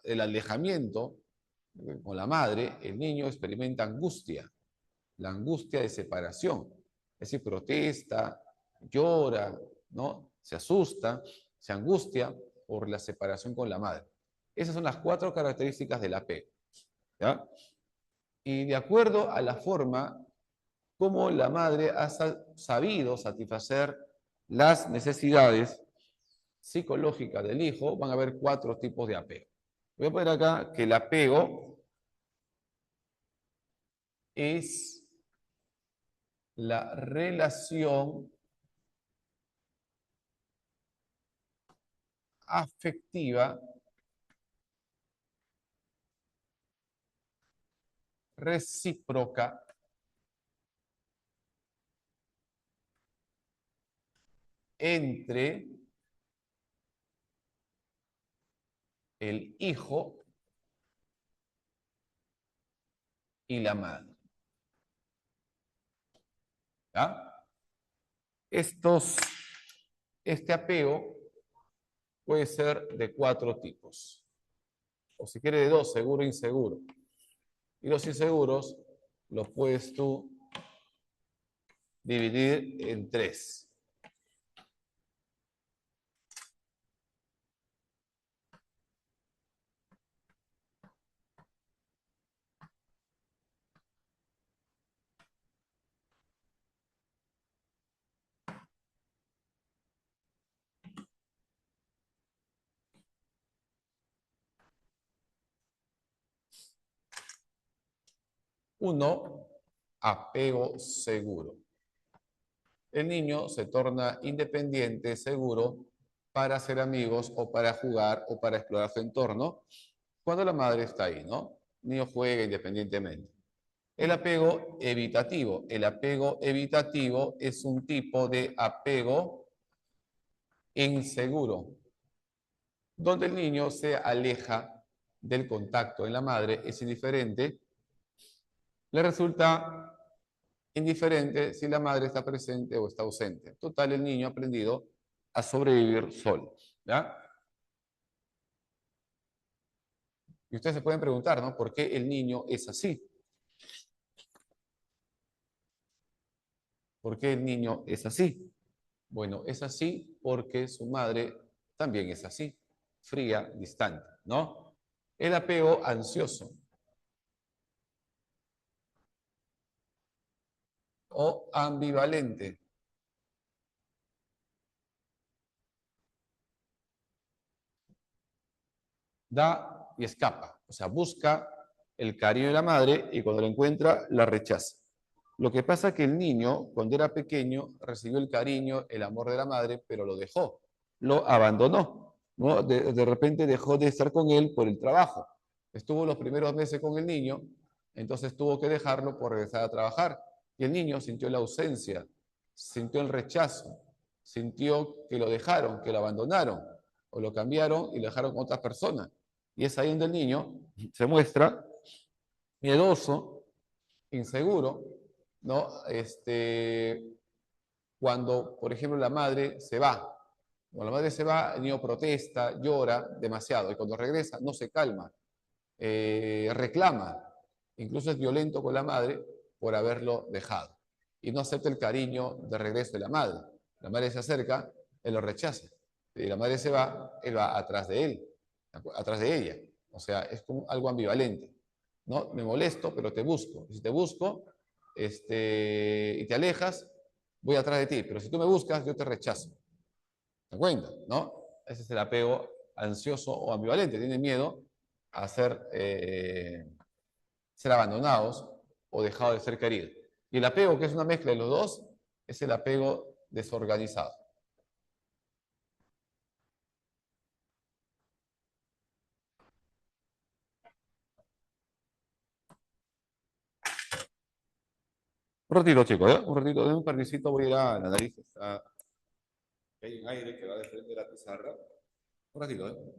alejamiento con la madre, el niño experimenta angustia, la angustia de separación. Es decir, protesta, llora, ¿no? Se asusta, se angustia por la separación con la madre. Esas son las cuatro características del apego. ¿Ya? Y de acuerdo a la forma como la madre ha sabido satisfacer las necesidades psicológicas del hijo, van a haber cuatro tipos de apego. Voy a poner acá que el apego es la relación afectiva recíproca entre el hijo y la madre. ¿Ya? Este apego puede ser de 4 tipos. O si quiere de 2, seguro e inseguro. Y los inseguros los puedes tú dividir en 3. Uno, apego seguro. El niño se torna independiente, seguro, para hacer amigos o para jugar o para explorar su entorno cuando la madre está ahí, ¿no? El niño juega independientemente. El apego evitativo. El apego evitativo es un tipo de apego inseguro, donde el niño se aleja del contacto en la madre, es indiferente, le resulta indiferente si la madre está presente o está ausente. Total, el niño ha aprendido a sobrevivir solo. ¿Ya? Y ustedes se pueden preguntar, ¿no? ¿Por qué el niño es así? ¿Por qué el niño es así? Bueno, es así porque su madre también es así, fría, distante, ¿no? El apego ansioso o ambivalente. Da y escapa, o sea, busca el cariño de la madre y cuando lo encuentra la rechaza. Lo que pasa es que el niño, cuando era pequeño, recibió el cariño, el amor de la madre, pero lo dejó, lo abandonó, ¿no? De repente dejó de estar con él por el trabajo. Estuvo los primeros meses con el niño, entonces tuvo que dejarlo por regresar a trabajar. Y el niño sintió la ausencia, sintió el rechazo, sintió que lo dejaron, que lo abandonaron, o lo cambiaron y lo dejaron con otras personas. Y es ahí donde el niño se muestra miedoso, inseguro, ¿no? Cuando, por ejemplo, la madre se va. Cuando la madre se va, el niño protesta, llora demasiado y cuando regresa no se calma, reclama, incluso es violento con la madre por haberlo dejado y no acepta el cariño de regreso de la madre. La madre se acerca, él lo rechaza. Y la madre se va, él va atrás de él, atrás de ella. O sea, es como algo ambivalente. ¿No? Me molesto, pero te busco. Y si te busco y te alejas, voy atrás de ti. Pero si tú me buscas, yo te rechazo. ¿Te das cuenta? ¿No? Ese es el apego ansioso o ambivalente. Tiene miedo a ser abandonados o dejados de ser queridos. Y el apego, que es una mezcla de los dos, es el apego desorganizado. Un ratito, chicos, ¿eh? Un ratito, de un permisito, voy a ir a la nariz. Hay un aire que va de frente de la pizarra. Un ratito, ¿eh?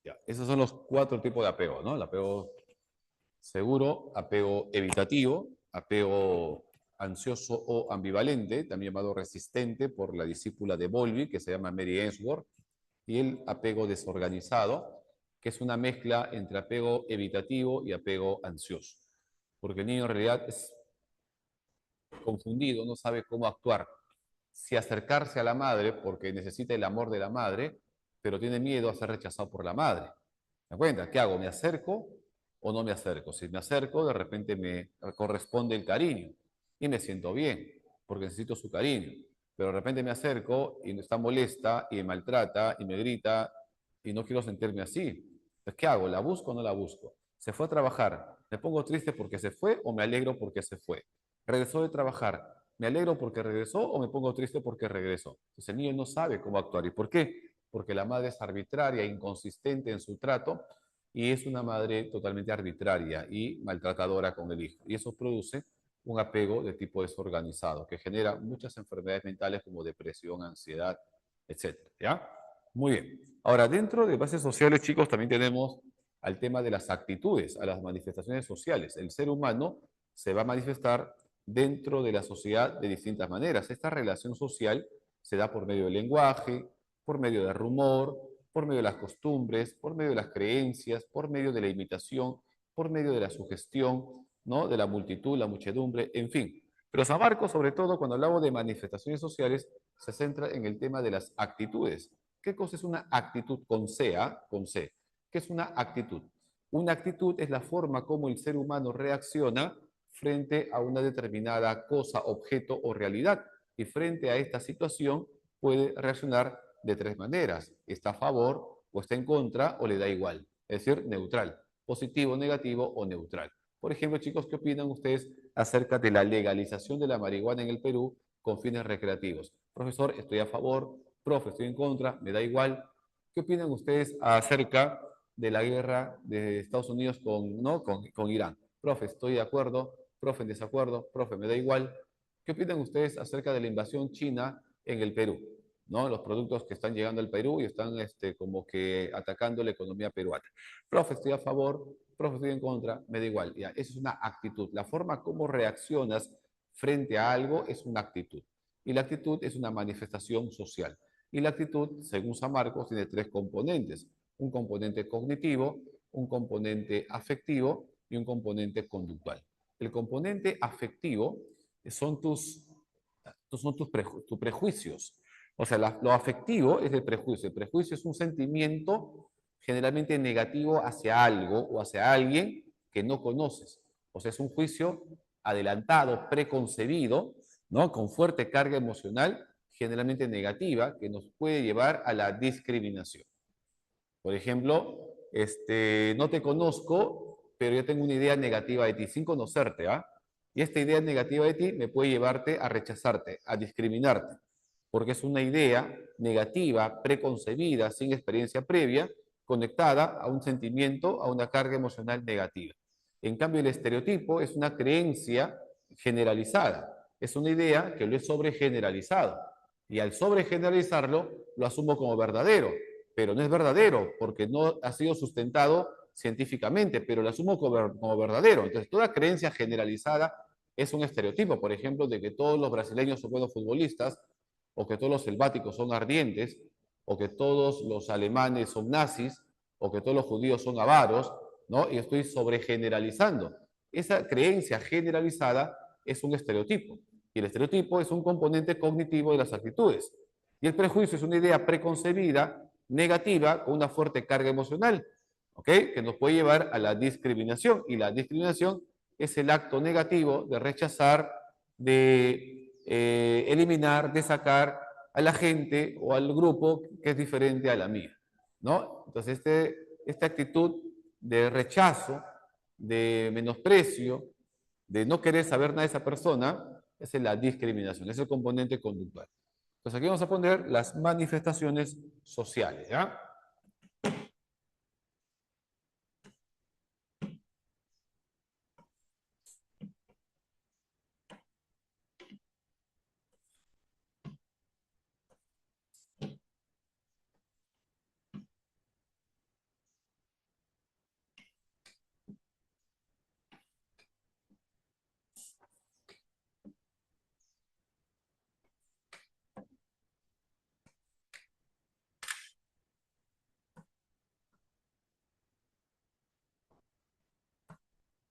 Ya. Esos son los 4 tipos de apego, ¿no? El apego seguro, apego evitativo, apego ansioso o ambivalente, también llamado resistente por la discípula de Bowlby, que se llama Mary Ainsworth, y el apego desorganizado, que es una mezcla entre apego evitativo y apego ansioso. Porque el niño en realidad es confundido, no sabe cómo actuar. Si acercarse a la madre porque necesita el amor de la madre, pero tiene miedo a ser rechazado por la madre. ¿Me cuenta? ¿Qué hago? ¿Me acerco o no me acerco? Si me acerco, de repente me corresponde el cariño y me siento bien porque necesito su cariño. Pero de repente me acerco y está molesta y me maltrata y me grita y no quiero sentirme así. Entonces, ¿qué hago? ¿La busco o no la busco? Se fue a trabajar. ¿Me pongo triste porque se fue o me alegro porque se fue? Regresó de trabajar. ¿Me alegro porque regresó o me pongo triste porque regresó? Entonces el niño no sabe cómo actuar. ¿Y por qué? Porque la madre es arbitraria, e inconsistente en su trato y es una madre totalmente arbitraria y maltratadora con el hijo. Y eso produce un apego de tipo desorganizado que genera muchas enfermedades mentales como depresión, ansiedad, etcétera. ¿Ya? Muy bien. Ahora, dentro de bases sociales, chicos, también tenemos al tema de las actitudes, a las manifestaciones sociales. El ser humano se va a manifestar dentro de la sociedad de distintas maneras. Esta relación social se da por medio del lenguaje, por medio del rumor, por medio de las costumbres, por medio de las creencias, por medio de la imitación, por medio de la sugestión, ¿no? De la multitud, la muchedumbre, en fin. Pero San Marcos, sobre todo, cuando hablamos de manifestaciones sociales, se centra en el tema de las actitudes. ¿Qué cosa es una actitud con C, con C? ¿Qué es una actitud? Una actitud es la forma como el ser humano reacciona frente a una determinada cosa, objeto o realidad. Y frente a esta situación puede reaccionar de tres maneras. Está a favor o está en contra o le da igual. Es decir, neutral. Positivo, negativo o neutral. Por ejemplo, chicos, ¿qué opinan ustedes acerca de la legalización de la marihuana en el Perú con fines recreativos? Profesor, estoy a favor. Profe, estoy en contra. Me da igual. ¿Qué opinan ustedes acerca de la guerra de Estados Unidos con, ¿no? con Irán? Profe, estoy de acuerdo. Profe, en desacuerdo. Profe, me da igual. ¿Qué opinan ustedes acerca de la invasión china en el Perú? ¿No? Los productos que están llegando al Perú y están como que atacando la economía peruana. Profe, estoy a favor, profe, estoy en contra, me da igual. Ya, esa es una actitud. La forma como reaccionas frente a algo es una actitud. Y la actitud es una manifestación social. Y la actitud, según San Marcos, tiene tres componentes. Un componente cognitivo, un componente afectivo y un componente conductual. El componente afectivo son tus prejuicios. O sea, lo afectivo es el prejuicio. El prejuicio es un sentimiento generalmente negativo hacia algo o hacia alguien que no conoces. O sea, es un juicio adelantado, preconcebido, ¿no? Con fuerte carga emocional, generalmente negativa, que nos puede llevar a la discriminación. Por ejemplo, no te conozco, pero yo tengo una idea negativa de ti, sin conocerte, ¿ah? Y esta idea negativa de ti me puede llevarte a rechazarte, a discriminarte, porque es una idea negativa, preconcebida, sin experiencia previa, conectada a un sentimiento, a una carga emocional negativa. En cambio, el estereotipo es una creencia generalizada, es una idea que lo he sobregeneralizado. Y al sobregeneralizarlo, lo asumo como verdadero, pero no es verdadero porque no ha sido sustentado científicamente, pero lo asumo como verdadero. Entonces, toda creencia generalizada es un estereotipo, por ejemplo, de que todos los brasileños son buenos futbolistas, o que todos los selváticos son ardientes, o que todos los alemanes son nazis, o que todos los judíos son avaros, ¿no? Y estoy sobregeneralizando. Esa creencia generalizada es un estereotipo, y el estereotipo es un componente cognitivo de las actitudes. Y el prejuicio es una idea preconcebida, negativa, con una fuerte carga emocional, ¿ok? Que nos puede llevar a la discriminación. Y la discriminación es el acto negativo de rechazar, de eliminar, de sacar a la gente o al grupo que es diferente a la mía, ¿no? Entonces, esta actitud de rechazo, de menosprecio, de no querer saber nada de esa persona, esa es la discriminación, es el componente conductual. Entonces, aquí vamos a poner las manifestaciones sociales, ¿ya?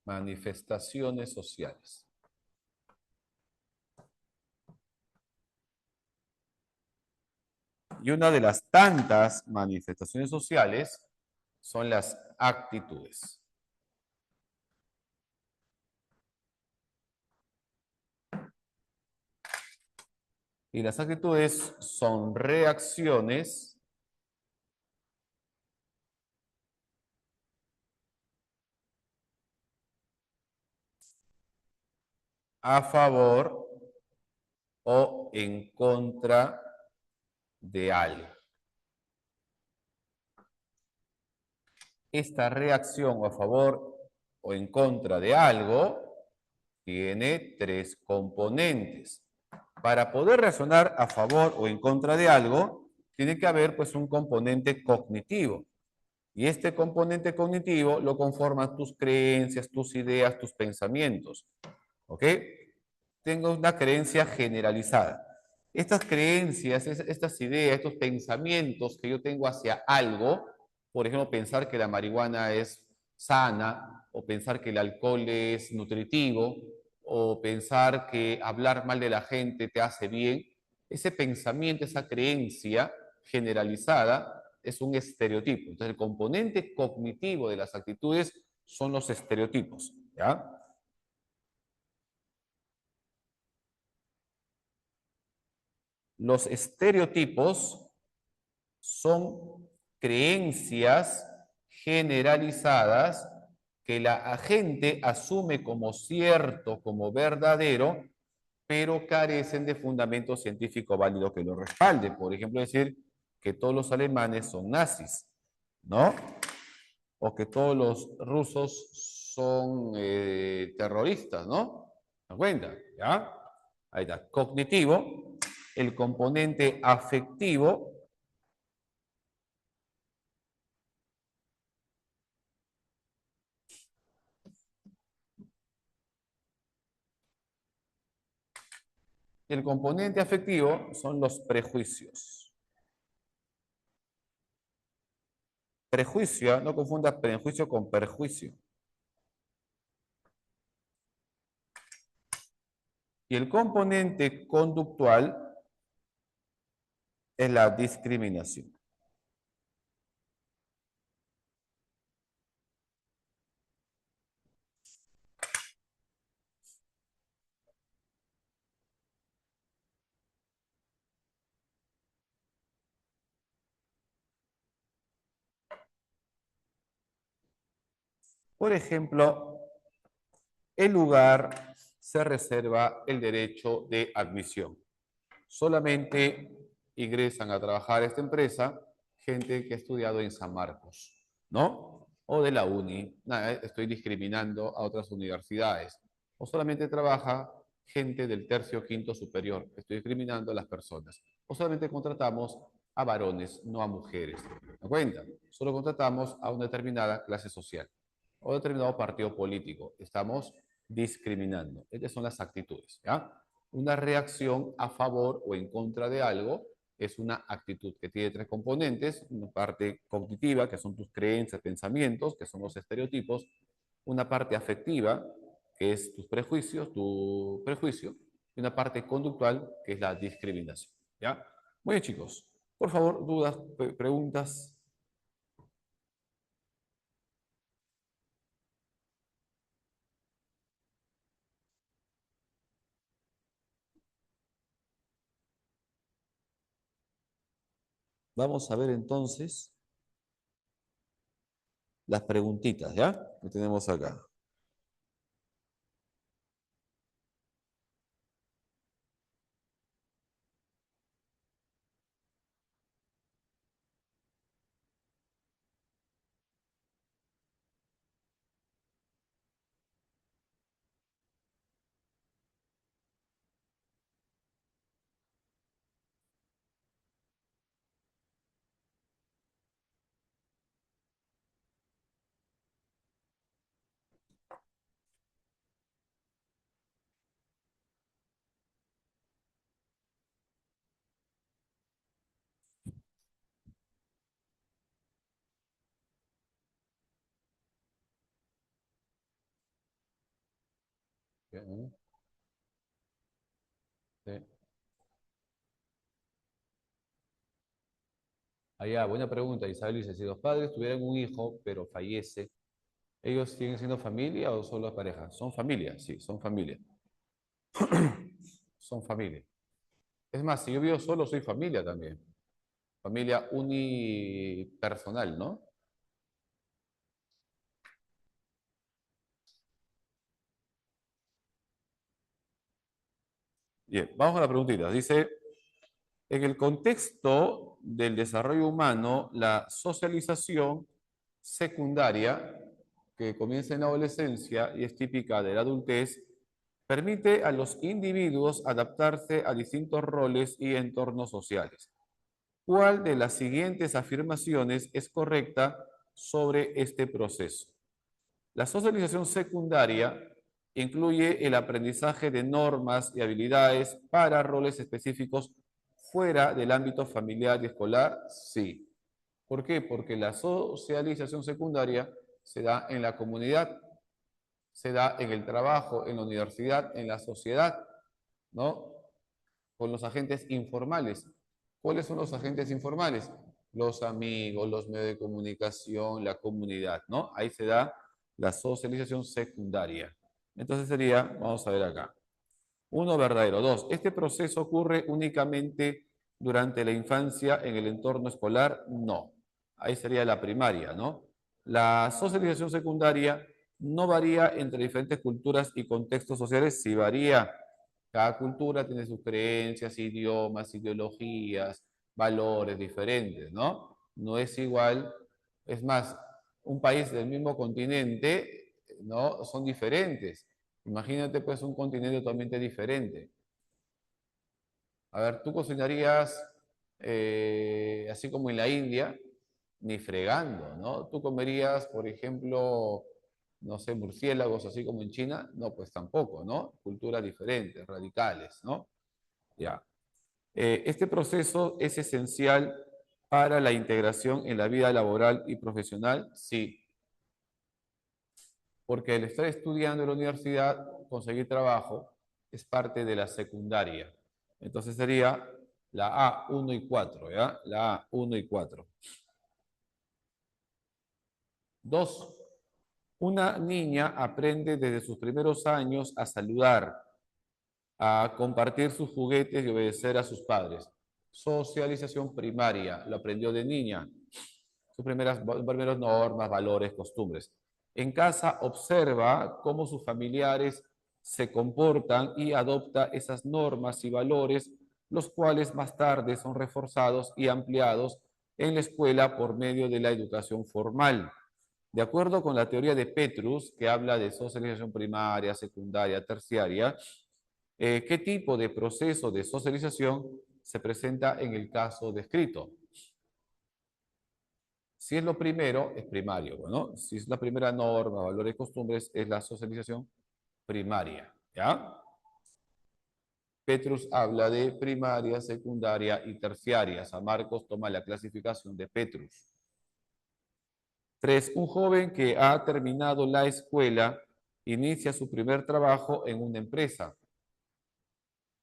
Manifestaciones sociales. Y una de las tantas manifestaciones sociales son las actitudes. Y las actitudes son reacciones a favor o en contra de algo. Esta reacción a favor o en contra de algo tiene tres componentes. Para poder reaccionar a favor o en contra de algo, tiene que haber pues un componente cognitivo. Y este componente cognitivo lo conforman tus creencias, tus ideas, tus pensamientos. ¿Ok? Tengo una creencia generalizada. Estas creencias, estas ideas, estos pensamientos que yo tengo hacia algo, por ejemplo, pensar que la marihuana es sana, o pensar que el alcohol es nutritivo, o pensar que hablar mal de la gente te hace bien, ese pensamiento, esa creencia generalizada es un estereotipo. Entonces, el componente cognitivo de las actitudes son los estereotipos, ¿ya? Los estereotipos son creencias generalizadas que la gente asume como cierto, como verdadero, pero carecen de fundamento científico válido que lo respalde. Por ejemplo, decir que todos los alemanes son nazis, ¿no? O que todos los rusos son terroristas, ¿no? ¿Se dan cuenta? ¿Ya? Ahí está. Cognitivo, el componente afectivo. El componente afectivo son los prejuicios. Prejuicio, no confunda prejuicio con perjuicio. Y el componente conductual es la discriminación. Por ejemplo, el lugar se reserva el derecho de admisión. Solamente ingresan a trabajar a esta empresa gente que ha estudiado en San Marcos, ¿no? O de la uni. Nada, estoy discriminando a otras universidades. O solamente trabaja gente del tercio o quinto superior. Estoy discriminando a las personas. O solamente contratamos a varones, no a mujeres. ¿Me cuenta? Solo contratamos a una determinada clase social o determinado partido político. Estamos discriminando. Estas son las actitudes, ¿ya? Una reacción a favor o en contra de algo es una actitud que tiene tres componentes, una parte cognitiva, que son tus creencias, pensamientos, que son los estereotipos, una parte afectiva, que es tus prejuicios, tu prejuicio, y una parte conductual, que es la discriminación. ¿Ya? Muy bien, chicos. Por favor, dudas, preguntas. Vamos a ver entonces las preguntitas, ¿ya? Que tenemos acá. Bien, sí. Allá, buena pregunta, Isabel dice, si los padres tuvieran un hijo, pero fallece, ¿ellos siguen siendo familia o solo pareja? Son familia, sí, son familia. Son familia. Es más, si yo vivo solo, soy familia también. Familia unipersonal, ¿no? Bien, vamos a la preguntita. Dice, en el contexto del desarrollo humano, la socialización secundaria, que comienza en la adolescencia y es típica de la adultez, permite a los individuos adaptarse a distintos roles y entornos sociales. ¿Cuál de las siguientes afirmaciones es correcta sobre este proceso? La socialización secundaria incluye el aprendizaje de normas y habilidades para roles específicos fuera del ámbito familiar y escolar. Sí. ¿Por qué? Porque la socialización secundaria se da en la comunidad, se da en el trabajo, en la universidad, en la sociedad, ¿no? Con los agentes informales. ¿Cuáles son los agentes informales? Los amigos, los medios de comunicación, la comunidad, ¿no? Ahí se da la socialización secundaria. Entonces sería, vamos a ver acá. Uno, verdadero. Dos, este proceso ocurre únicamente durante la infancia en el entorno escolar. No. Ahí sería la primaria, ¿no? La socialización secundaria no varía entre diferentes culturas y contextos sociales. Sí varía. Cada cultura tiene sus creencias, idiomas, ideologías, valores diferentes, ¿no? No es igual. Es más, un país del mismo continente, ¿no? Son diferentes. Imagínate pues un continente totalmente diferente. A ver, tú cocinarías así como en la India, ni fregando, ¿no? Tú comerías, por ejemplo, no sé, murciélagos así como en China, no, pues tampoco, ¿no? Culturas diferentes, radicales, ¿no? Ya. Este proceso es esencial para la integración en la vida laboral y profesional, sí, porque el estar estudiando en la universidad, conseguir trabajo, es parte de la secundaria. Entonces sería la A, 1 y 4, ¿ya? La A, 1 y 4. Dos, una niña aprende desde sus primeros años a saludar, a compartir sus juguetes y obedecer a sus padres. Socialización primaria, lo aprendió de niña. Sus primeras normas, valores, costumbres. En casa observa cómo sus familiares se comportan y adopta esas normas y valores, los cuales más tarde son reforzados y ampliados en la escuela por medio de la educación formal. De acuerdo con la teoría de Petrus, que habla de socialización primaria, secundaria, terciaria, ¿qué tipo de proceso de socialización se presenta en el caso descrito? Si es lo primero, es primario, ¿no? Si es la primera norma, valores y costumbres, es la socialización primaria, ¿ya? Petrus habla de primaria, secundaria y terciaria. San Marcos toma la clasificación de Petrus. 3. Un joven que ha terminado la escuela inicia su primer trabajo en una empresa.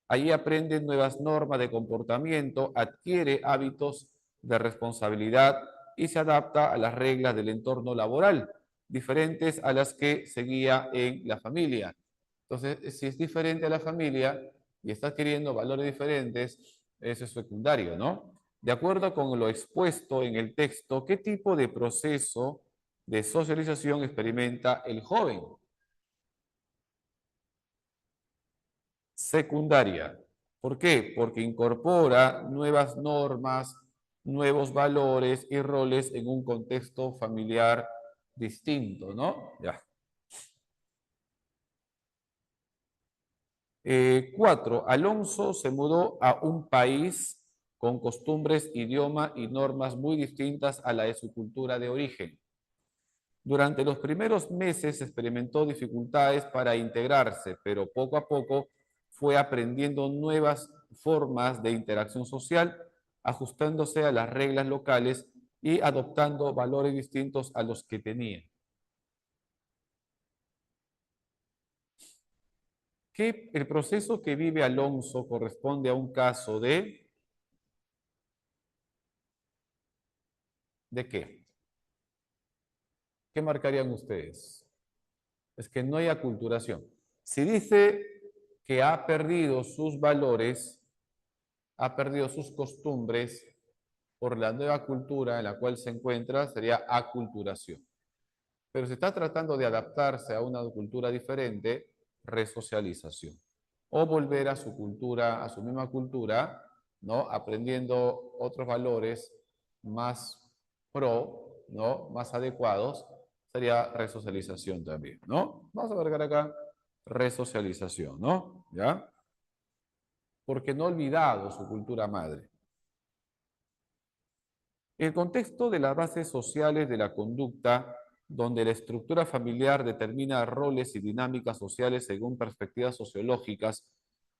Allí aprende nuevas normas de comportamiento, adquiere hábitos de responsabilidad y se adapta a las reglas del entorno laboral, diferentes a las que seguía en la familia. Entonces, si es diferente a la familia y está adquiriendo valores diferentes, eso es secundario, ¿no? De acuerdo con lo expuesto en el texto, ¿qué tipo de proceso de socialización experimenta el joven? Secundaria. ¿Por qué? Porque incorpora nuevas normas, nuevos valores y roles en un contexto familiar distinto, ¿no? Ya. 4. Alonso se mudó a un país con costumbres, idioma y normas muy distintas a la de su cultura de origen. Durante los primeros meses experimentó dificultades para integrarse, pero poco a poco fue aprendiendo nuevas formas de interacción social, ajustándose a las reglas locales y adoptando valores distintos a los que tenía. que el proceso que vive Alonso corresponde a un caso ¿de qué? ¿Qué marcarían ustedes? Es que no hay aculturación. Si dice que ha perdido sus valores, ha perdido sus costumbres por la nueva cultura en la cual se encuentra, sería aculturación. Pero si está tratando de adaptarse a una cultura diferente, resocialización. O volver a su cultura, a su misma cultura, ¿no? Aprendiendo otros valores más pro, ¿no? Más adecuados, sería resocialización también, ¿no? Vamos a agregar acá resocialización, ¿no? ¿Ya? Porque no ha olvidado su cultura madre. El contexto de las bases sociales de la conducta, donde la estructura familiar determina roles y dinámicas sociales según perspectivas sociológicas,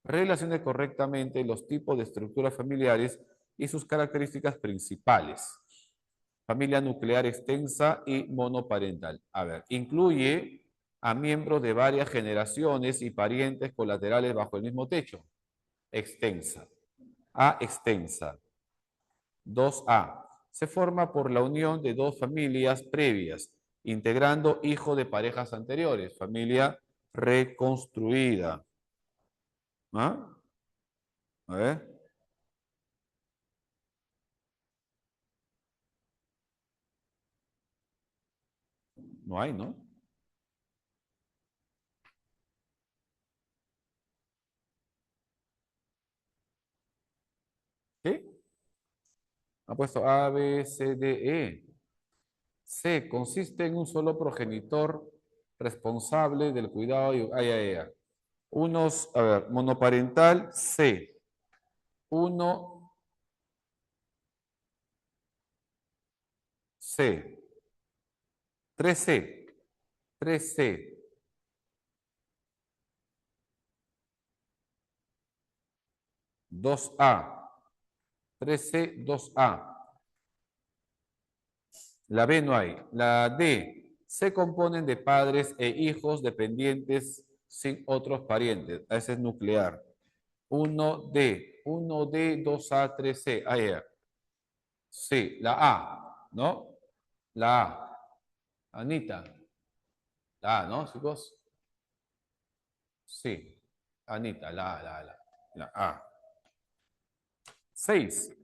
relacione correctamente los tipos de estructuras familiares y sus características principales. Familia nuclear extensa y monoparental. A ver, incluye a miembros de varias generaciones y parientes colaterales bajo el mismo techo. Extensa. A extensa. 2A. Se forma por la unión de dos familias previas, integrando hijos de parejas anteriores. Familia reconstruida. ¿Ah? A ver. No hay, ¿no? ¿Qué? Ha puesto A, B, C, D, E. C. Consiste en un solo progenitor responsable del cuidado y... Unos, a ver, monoparental, C. Uno, C. 3C. 3C. 2A. 3C, 2A. La B no hay. La D, se componen de padres e hijos dependientes sin otros parientes. Ese es nuclear. 1D, 1D, 2A, 3C. Ahí. Sí, la A, ¿no? La A. Anita. La A, ¿no, chicos? Sí. Anita, la A, la A. 6.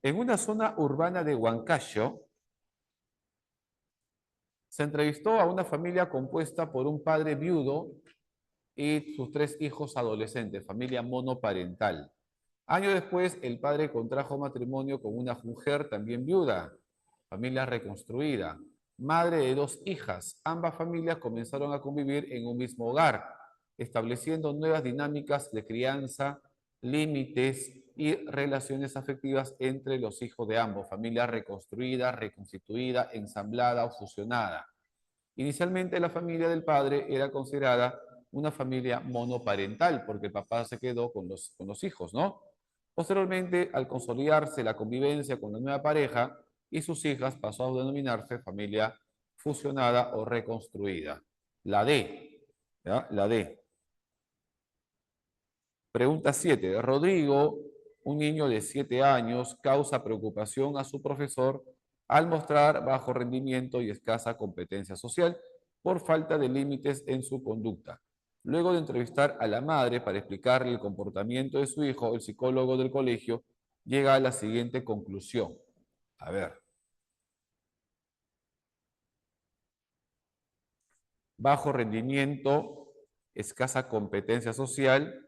En una zona urbana de Huancayo, se entrevistó a una familia compuesta por un padre viudo y sus tres hijos adolescentes, familia monoparental. Años después, el padre contrajo matrimonio con una mujer también viuda, familia reconstruida, madre de dos hijas. Ambas familias comenzaron a convivir en un mismo hogar, estableciendo nuevas dinámicas de crianza, límites y relaciones afectivas entre los hijos de ambos, familia reconstruida, reconstituida, ensamblada o fusionada. Inicialmente la familia del padre era considerada una familia monoparental, porque el papá se quedó con los hijos, ¿no? Posteriormente, al consolidarse la convivencia con la nueva pareja y sus hijas, pasó a denominarse familia fusionada o reconstruida. La D, ¿ya? La D. Pregunta 7. Rodrigo, un niño de 7 años, causa preocupación a su profesor al mostrar bajo rendimiento y escasa competencia social por falta de límites en su conducta. Luego de entrevistar a la madre para explicarle el comportamiento de su hijo, el psicólogo del colegio llega a la siguiente conclusión. A ver. Bajo rendimiento, escasa competencia social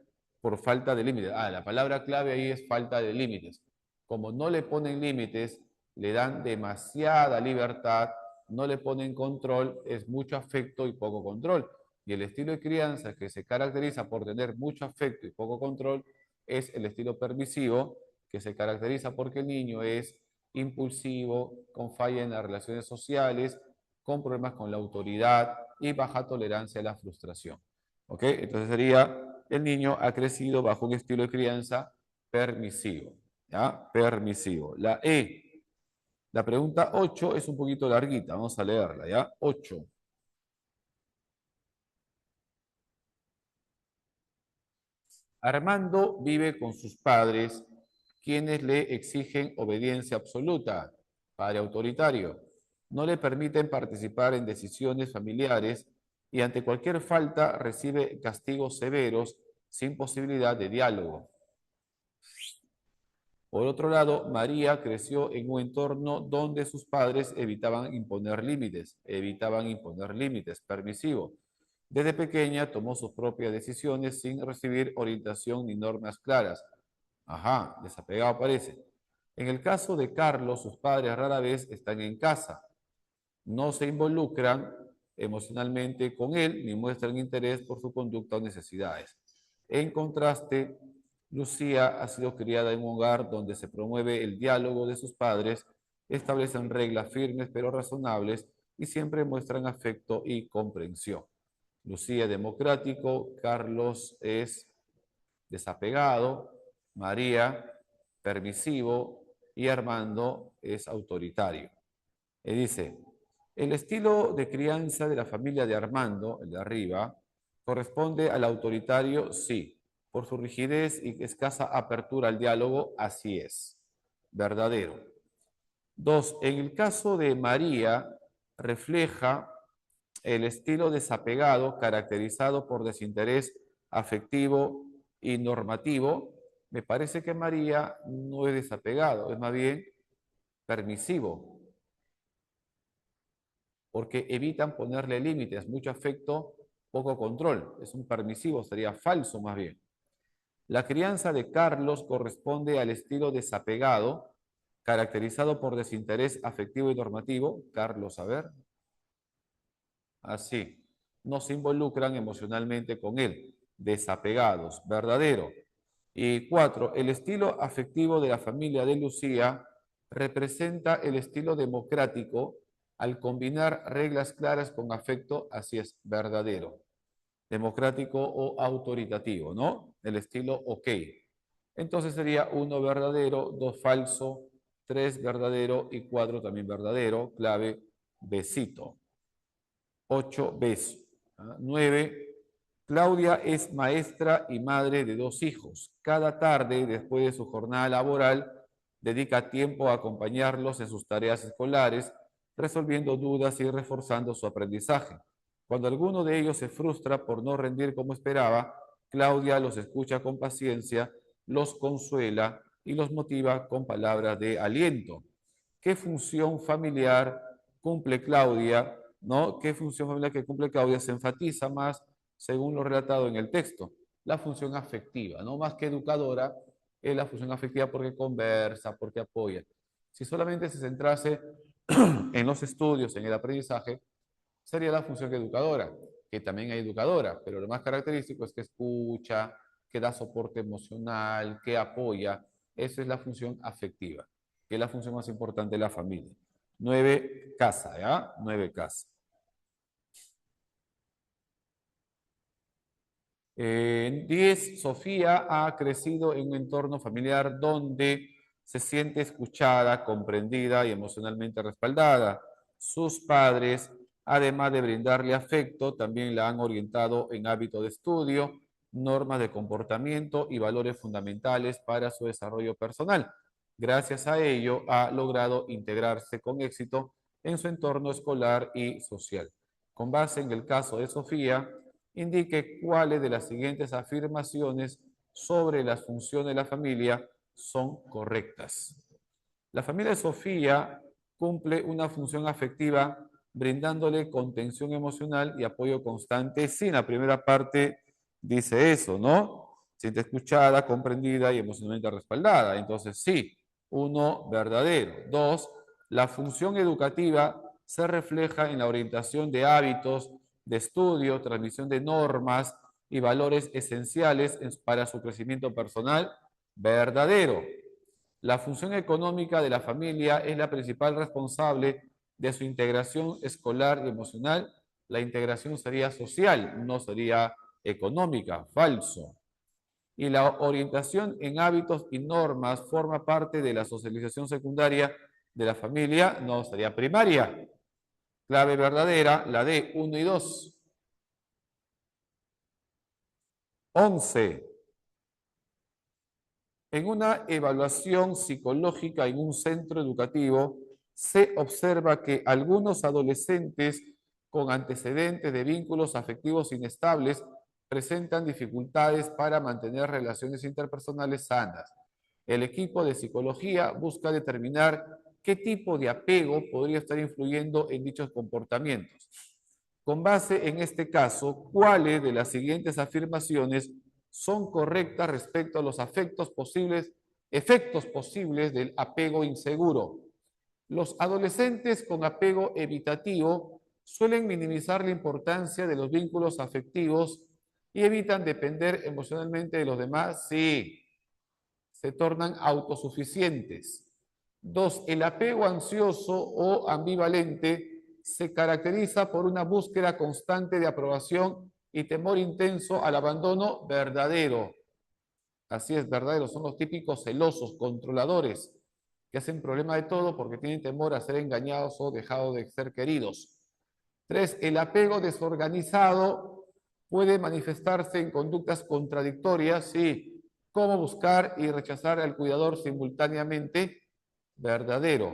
por falta de límites. La palabra clave ahí es falta de límites. Como no le ponen límites, le dan demasiada libertad, no le ponen control, es mucho afecto y poco control. Y el estilo de crianza que se caracteriza por tener mucho afecto y poco control es el estilo permisivo, que se caracteriza porque el niño es impulsivo, con falla en las relaciones sociales, con problemas con la autoridad y baja tolerancia a la frustración. ¿Ok? Entonces sería, el niño ha crecido bajo un estilo de crianza permisivo. ¿Ya? Permisivo. La E. La pregunta 8 es un poquito larguita. Vamos a leerla, ¿ya? 8. Armando vive con sus padres, quienes le exigen obediencia absoluta, padre autoritario. No le permiten participar en decisiones familiares y ante cualquier falta recibe castigos severos sin posibilidad de diálogo. Por otro lado, María creció en un entorno donde sus padres evitaban imponer límites permisivos. Desde pequeña tomó sus propias decisiones sin recibir orientación ni normas claras. Ajá, desapegado parece. En el caso de Carlos, sus padres rara vez están en casa. No se involucran emocionalmente con él ni muestran interés por su conducta o necesidades. En contraste, Lucía ha sido criada en un hogar donde se promueve el diálogo de sus padres, establecen reglas firmes pero razonables y siempre muestran afecto y comprensión. Lucía es democrático, Carlos es desapegado, María permisivo y Armando es autoritario. Y dice, el estilo de crianza de la familia de Armando, el de arriba, corresponde al autoritario, sí. Por su rigidez y escasa apertura al diálogo, así es. Verdadero. 2. En el caso de María, refleja el estilo desapegado caracterizado por desinterés afectivo y normativo. Me parece que María no es desapegado, es más bien permisivo, porque evitan ponerle límites, mucho afecto, poco control. Es un permisivo, sería falso más bien. La crianza de Carlos corresponde al estilo desapegado, caracterizado por desinterés afectivo y normativo. Carlos, a ver. Así. No se involucran emocionalmente con él. Desapegados. Verdadero. Y 4. El estilo afectivo de la familia de Lucía representa el estilo democrático al combinar reglas claras con afecto, así es, verdadero. Democrático o autoritativo, ¿no? El estilo ok. Entonces sería 1 verdadero, 2 falso, 3 verdadero y 4 también verdadero. Clave, besito. 8 beso. 9. Claudia es maestra y madre de 2 hijos. Cada tarde, después de su jornada laboral, dedica tiempo a acompañarlos en sus tareas escolares, resolviendo dudas y reforzando su aprendizaje. Cuando alguno de ellos se frustra por no rendir como esperaba, Claudia los escucha con paciencia, los consuela y los motiva con palabras de aliento. ¿Qué función familiar cumple Claudia? ¿No? ¿Qué función familiar que cumple Claudia se enfatiza más según lo relatado en el texto? La función afectiva, no más que educadora, es la función afectiva porque conversa, porque apoya. Si solamente se centrase en los estudios, en el aprendizaje, sería la función educadora, que también hay educadora, pero lo más característico es que escucha, que da soporte emocional, que apoya. Esa es la función afectiva, que es la función más importante de la familia. 9, casa, ¿ya? 9, casa. 10, Sofía ha crecido en un entorno familiar donde se siente escuchada, comprendida y emocionalmente respaldada. Sus padres, además de brindarle afecto, también la han orientado en hábitos de estudio, normas de comportamiento y valores fundamentales para su desarrollo personal. Gracias a ello, ha logrado integrarse con éxito en su entorno escolar y social. Con base en el caso de Sofía, indique cuáles de las siguientes afirmaciones sobre las funciones de la familia son correctas. La familia de Sofía cumple una función afectiva brindándole contención emocional y apoyo constante. Sí, en la primera parte dice eso, ¿no? Siente escuchada, comprendida y emocionalmente respaldada. Entonces, sí, 1, verdadero. 2, la función educativa se refleja en la orientación de hábitos, de estudio, transmisión de normas y valores esenciales para su crecimiento personal. Verdadero. La función económica de la familia es la principal responsable de su integración escolar y emocional. La integración sería social, no sería económica. Falso. Y la orientación en hábitos y normas forma parte de la socialización secundaria de la familia, no sería primaria. Clave verdadera, la D, 1 y 2. 11. En una evaluación psicológica en un centro educativo, se observa que algunos adolescentes con antecedentes de vínculos afectivos inestables presentan dificultades para mantener relaciones interpersonales sanas. El equipo de psicología busca determinar qué tipo de apego podría estar influyendo en dichos comportamientos. Con base en este caso, ¿cuáles de las siguientes afirmaciones son correctas respecto a los efectos posibles del apego inseguro? Los adolescentes con apego evitativo suelen minimizar la importancia de los vínculos afectivos y evitan depender emocionalmente de los demás. Sí, se tornan autosuficientes. 2. El apego ansioso o ambivalente se caracteriza por una búsqueda constante de aprobación y temor intenso al abandono verdadero. Así es, verdadero. Son los típicos celosos, controladores, que hacen problema de todo porque tienen temor a ser engañados o dejados de ser queridos. 3. El apego desorganizado puede manifestarse en conductas contradictorias, sí, como buscar y rechazar al cuidador simultáneamente, verdadero.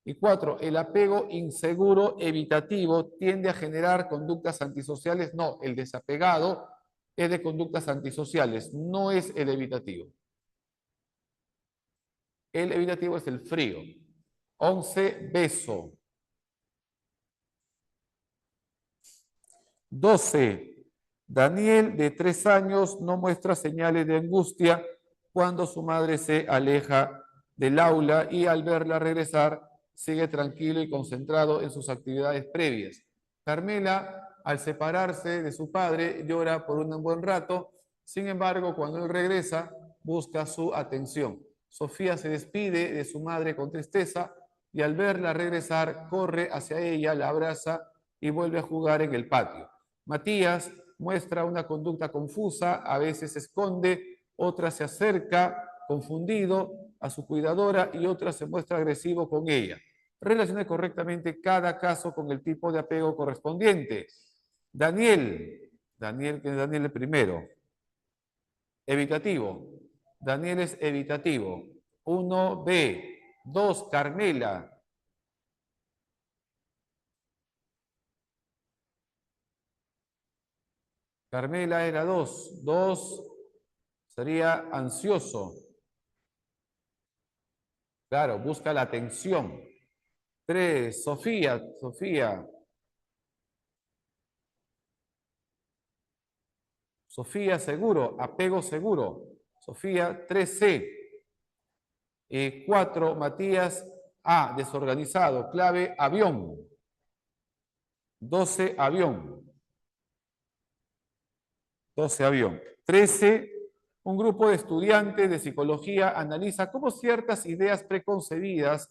Y 4. El apego inseguro evitativo tiende a generar conductas antisociales. No, el desapegado es de conductas antisociales, no es el evitativo. El evitativo es el frío. 11. Beso. 12. Daniel, de 3 años, no muestra señales de angustia cuando su madre se aleja del aula y al verla regresar sigue tranquilo y concentrado en sus actividades previas. Carmela, al separarse de su padre, llora por un buen rato. Sin embargo, cuando él regresa, busca su atención. Sofía se despide de su madre con tristeza y al verla regresar, corre hacia ella, la abraza y vuelve a jugar en el patio. Matías muestra una conducta confusa, a veces se esconde, otra se acerca confundido a su cuidadora y otra se muestra agresivo con ella. Relacione correctamente cada caso con el tipo de apego correspondiente. Daniel, que es Daniel el primero. Evitativo. Daniel es evitativo. 1B. 2. Carmela. Carmela era 2. 2 sería ansioso. Claro, busca la atención. 3. Sofía. Sofía seguro, apego seguro. Sofía 3C. 4. Matías A. Desorganizado. Clave avión. 12. Avión. 12. Avión. 13. Un grupo de estudiantes de psicología analiza cómo ciertas ideas preconcebidas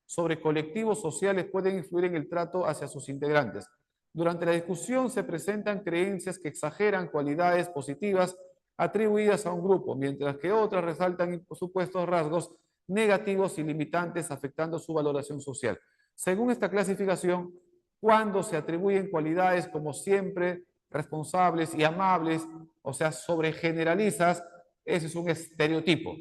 sobre colectivos sociales pueden influir en el trato hacia sus integrantes. Durante la discusión se presentan creencias que exageran cualidades positivas atribuidas a un grupo, mientras que otras resaltan supuestos rasgos negativos y limitantes afectando su valoración social. Según esta clasificación, cuando se atribuyen cualidades como siempre, responsables y amables, o sea, sobregeneralizas, ese es un estereotipo.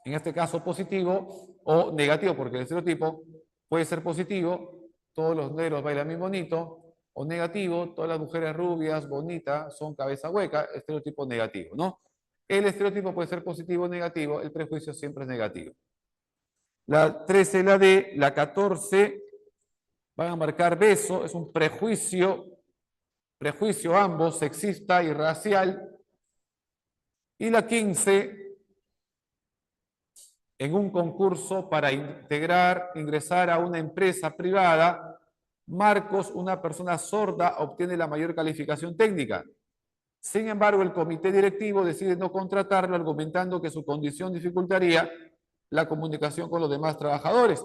En este caso positivo o negativo, porque el estereotipo puede ser positivo, todos los negros bailan bien bonito, o negativo, todas las mujeres rubias, bonitas, son cabeza hueca, estereotipo negativo, ¿no? El estereotipo puede ser positivo o negativo, el prejuicio siempre es negativo. La 13, la D, la 14, van a marcar beso, es un prejuicio ambos, sexista y racial. Y la 15, en un concurso para ingresar a una empresa privada, Marcos, una persona sorda, obtiene la mayor calificación técnica. Sin embargo, el comité directivo decide no contratarlo, argumentando que su condición dificultaría la comunicación con los demás trabajadores,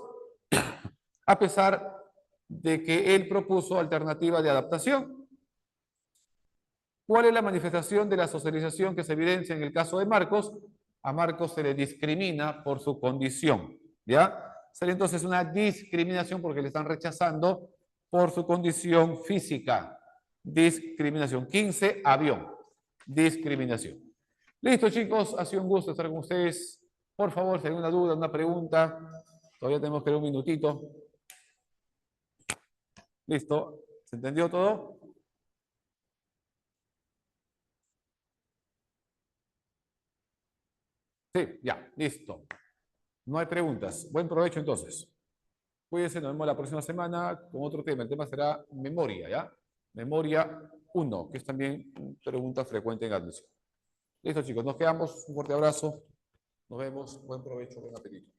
a pesar de que él propuso alternativas de adaptación. ¿Cuál es la manifestación de la socialización que se evidencia en el caso de Marcos? A Marcos se le discrimina por su condición, ¿ya? Sería entonces una discriminación porque le están rechazando por su condición física. Discriminación. 15, avión. Discriminación. Listo, chicos, ha sido un gusto estar con ustedes. Por favor, si hay alguna duda, una pregunta, todavía tenemos que dar un minutito. Listo, ¿se entendió todo? Sí, ya, listo. No hay preguntas. Buen provecho entonces. Cuídense, nos vemos la próxima semana con otro tema. El tema será memoria, ¿ya? Memoria 1, que es también una pregunta frecuente en admisión. Listo, chicos, nos quedamos. Un fuerte abrazo. Nos vemos. Buen provecho, buen apetito.